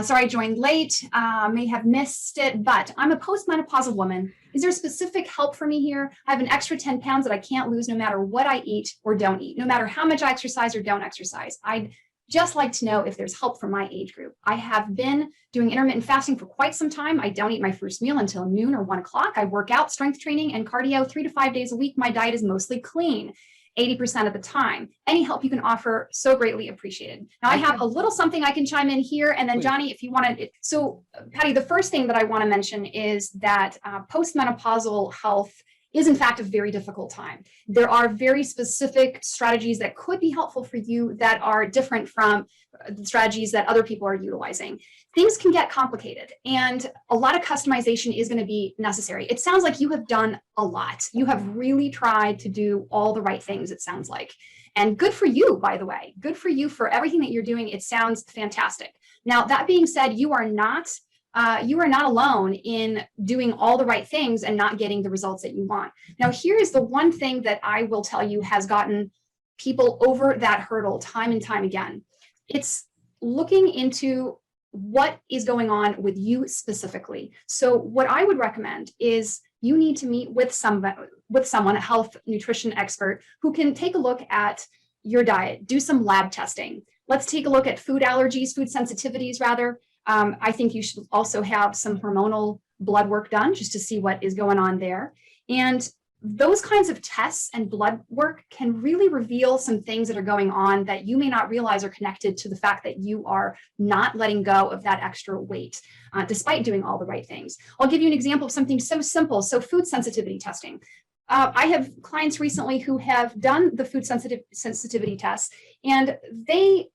Sorry I joined late, may have missed it, but I'm a postmenopausal woman. Is there specific help for me here? I have an extra 10 pounds that I can't lose no matter what I eat or don't eat, no matter how much I exercise or don't exercise. I'd just like to know if there's help for my age group. I have been doing intermittent fasting for quite some time. I don't eat my first meal until noon or 1 o'clock. I work out, strength training, and cardio 3 to 5 days a week. My diet is mostly clean 80% of the time. Any help you can offer, so greatly appreciated. Now I have a little something I can chime in here, and then Jonny, if you want to. So Patty, the first thing that I want to mention is that postmenopausal health is in fact a very difficult time. There are very specific strategies that could be helpful for you that are different from the strategies that other people are utilizing. Things can get complicated, and a lot of customization is going to be necessary. It sounds like you have done a lot. You have really tried to do all the right things, it sounds like. And good for you, by the way. Good for you for everything that you're doing. It sounds fantastic. Now, that being said, you are not alone in doing all the right things and not getting the results that you want. Now, here is the one thing that I will tell you has gotten people over that hurdle time and time again. It's looking into what is going on with you specifically. So what I would recommend is you need to meet with someone, a health nutrition expert, who can take a look at your diet, do some lab testing. Let's take a look at food allergies, food sensitivities rather. I think you should also have some hormonal blood work done just to see what is going on there. And those kinds of tests and blood work can really reveal some things that are going on that you may not realize are connected to the fact that you are not letting go of that extra weight, despite doing all the right things. I'll give you an example of something so simple. So food sensitivity testing. I have clients recently who have done the food sensitivity tests, and they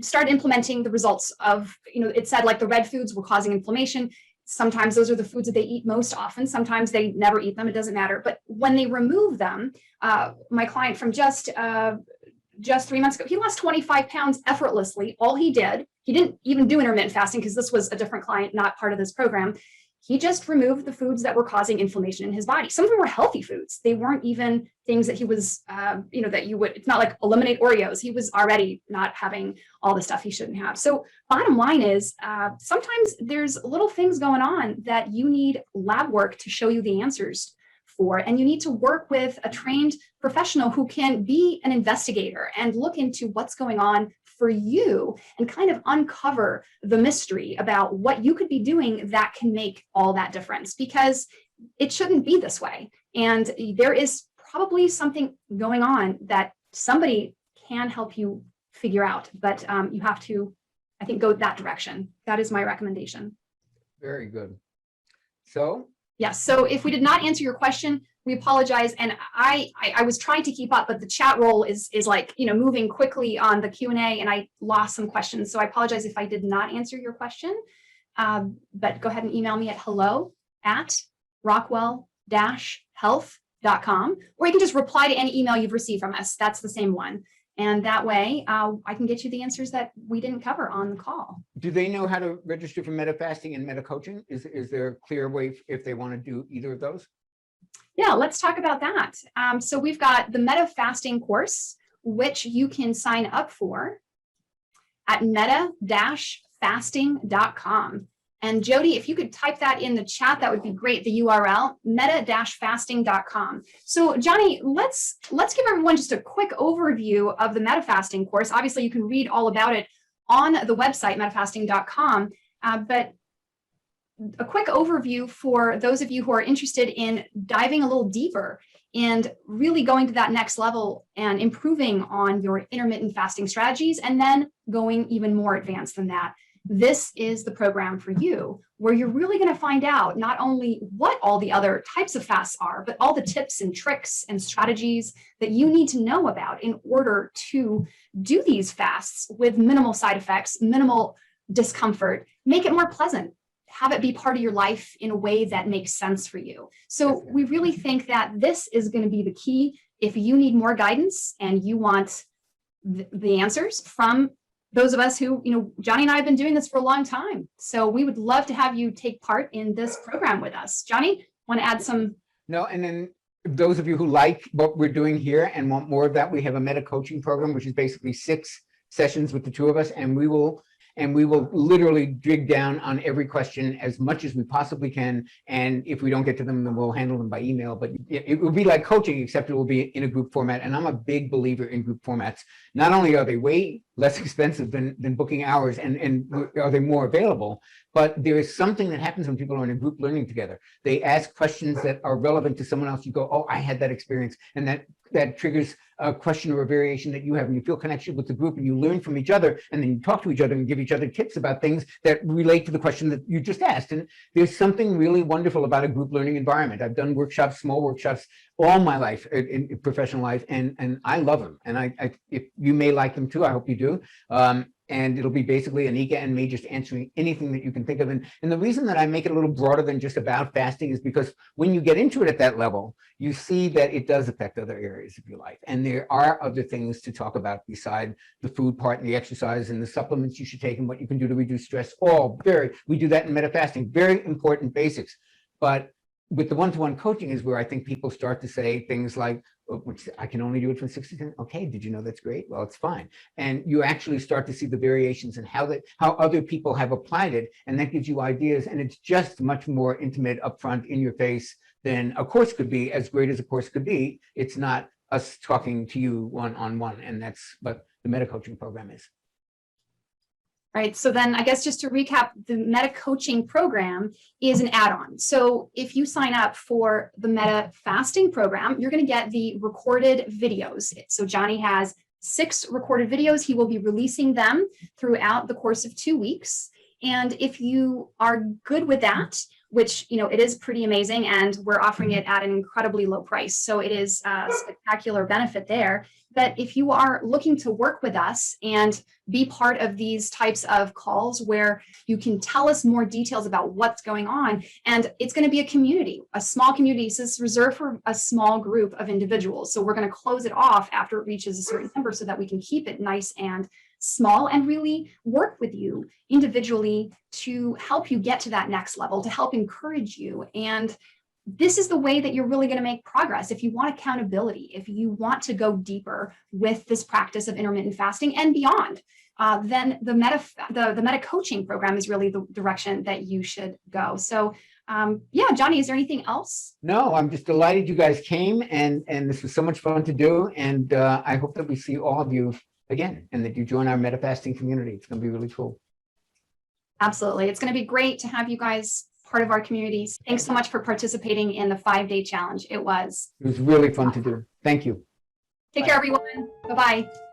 started implementing the results of, it said like the red foods were causing inflammation. Sometimes those are the foods that they eat most often. Sometimes they never eat them. It doesn't matter. But when they remove them, my client from just 3 months ago, he lost 25 pounds effortlessly. All he didn't even do intermittent fasting because this was a different client, not part of this program. He just removed the foods that were causing inflammation in his body. Some of them were healthy foods. They weren't even things that he was, that you would, it's not like eliminate Oreos. He was already not having all the stuff he shouldn't have. So bottom line is sometimes there's little things going on that you need lab work to show you the answers for. And you need to work with a trained professional who can be an investigator and look into what's going on for you and kind of uncover the mystery about what you could be doing that can make all that difference, because it shouldn't be this way. And there is probably something going on that somebody can help you figure out, but you have to, I think, go that direction. That is my recommendation. Very good. So yes, so if we did not answer your question, we apologize. And I was trying to keep up, but the chat roll is like, moving quickly on the Q&A, and I lost some questions. So I apologize if I did not answer your question. But go ahead and email me at hello@Rockwell-Health.com, or you can just reply to any email you've received from us. That's the same one. And that way I can get you the answers that we didn't cover on the call. do they know how to register for meta fasting and meta coaching? Is there a clear way if they want to do either of those? Yeah, let's talk about that. So we've got the meta fasting course, which you can sign up for at meta-fasting.com. And Jody, if you could type that in the chat, that would be great. The URL, meta-fasting.com. So Jonny, let's give everyone just a quick overview of the meta fasting course. Obviously, you can read all about it on the website, metafasting.com. But a quick overview for those of you who are interested in diving a little deeper and really going to that next level and improving on your intermittent fasting strategies, and then going even more advanced than that. This is the program for you, where you're really going to find out not only what all the other types of fasts are, but all the tips and tricks and strategies that you need to know about in order to do these fasts with minimal side effects, minimal discomfort, make it more pleasant, have it be part of your life in a way that makes sense for you. So we really think that this is going to be the key if you need more guidance and you want the answers from those of us who, Jonny and I have been doing this for a long time. So we would love to have you take part in this program with us. Jonny, want to add some? No, and then those of you who like what we're doing here and want more of that, we have a meta coaching program, which is basically 6 sessions with the 2 of us, and we will literally dig down on every question as much as we possibly can. And if we don't get to them, then we'll handle them by email. But it will be like coaching, except it will be in a group format. And I'm a big believer in group formats. Not only are they way less expensive than booking hours, and are they more available, but there is something that happens when people are in a group learning together. They ask questions that are relevant to someone else. You go, oh, I had that experience. And that triggers a question or a variation that you have, and you feel connection with the group, and you learn from each other, and then you talk to each other and give each other tips about things that relate to the question that you just asked. And there's something really wonderful about a group learning environment. I've done workshops, small workshops, all my life in professional life, and I love them. And if you may like them too, I hope you do. And it'll be basically Annika and me just answering anything that you can think of. And the reason that I make it a little broader than just about fasting is because when you get into it at that level, you see that it does affect other areas of your life. And there are other things to talk about beside the food part and the exercise and the supplements you should take and what you can do to reduce stress. We do that in meta fasting, very important basics. But with the one-to-one coaching is where I think people start to say things like, which I can only do it from 6 to 10. Okay, did you know that's great? Well, it's fine. And you actually start to see the variations and how other people have applied it, and that gives you ideas. And it's just much more intimate, upfront, in your face than a course could be. As great as a course could be, it's not us talking to you one-on-one, and that's what the meta coaching program is. Right. So then I guess just to recap, the meta coaching program is an add-on. So if you sign up for the meta fasting program, you're going to get the recorded videos. So Jonny has 6 recorded videos. He will be releasing them throughout the course of 2 weeks. And if you are good with that, which, it is pretty amazing, and we're offering it at an incredibly low price. So it is a spectacular benefit there. But if you are looking to work with us and be part of these types of calls where you can tell us more details about what's going on, and it's going to be a community, a small community. So it's reserved for a small group of individuals. So we're going to close it off after it reaches a certain number so that we can keep it nice and small and really work with you individually to help you get to that next level, to help encourage you. And this is the way that you're really going to make progress. If you want accountability, if you want to go deeper with this practice of intermittent fasting and beyond, then the meta coaching program is really the direction that you should go. So yeah, Jonny, is there anything else? No, I'm just delighted you guys came, and this was so much fun to do. And I hope that we see all of you again, and that you join our meta fasting community. It's going to be really cool. Absolutely. It's going to be great to have you guys part of our communities. Thanks so much for participating in the 5-day challenge. It was really fun to do. Thank you. Take care, everyone. Bye-bye.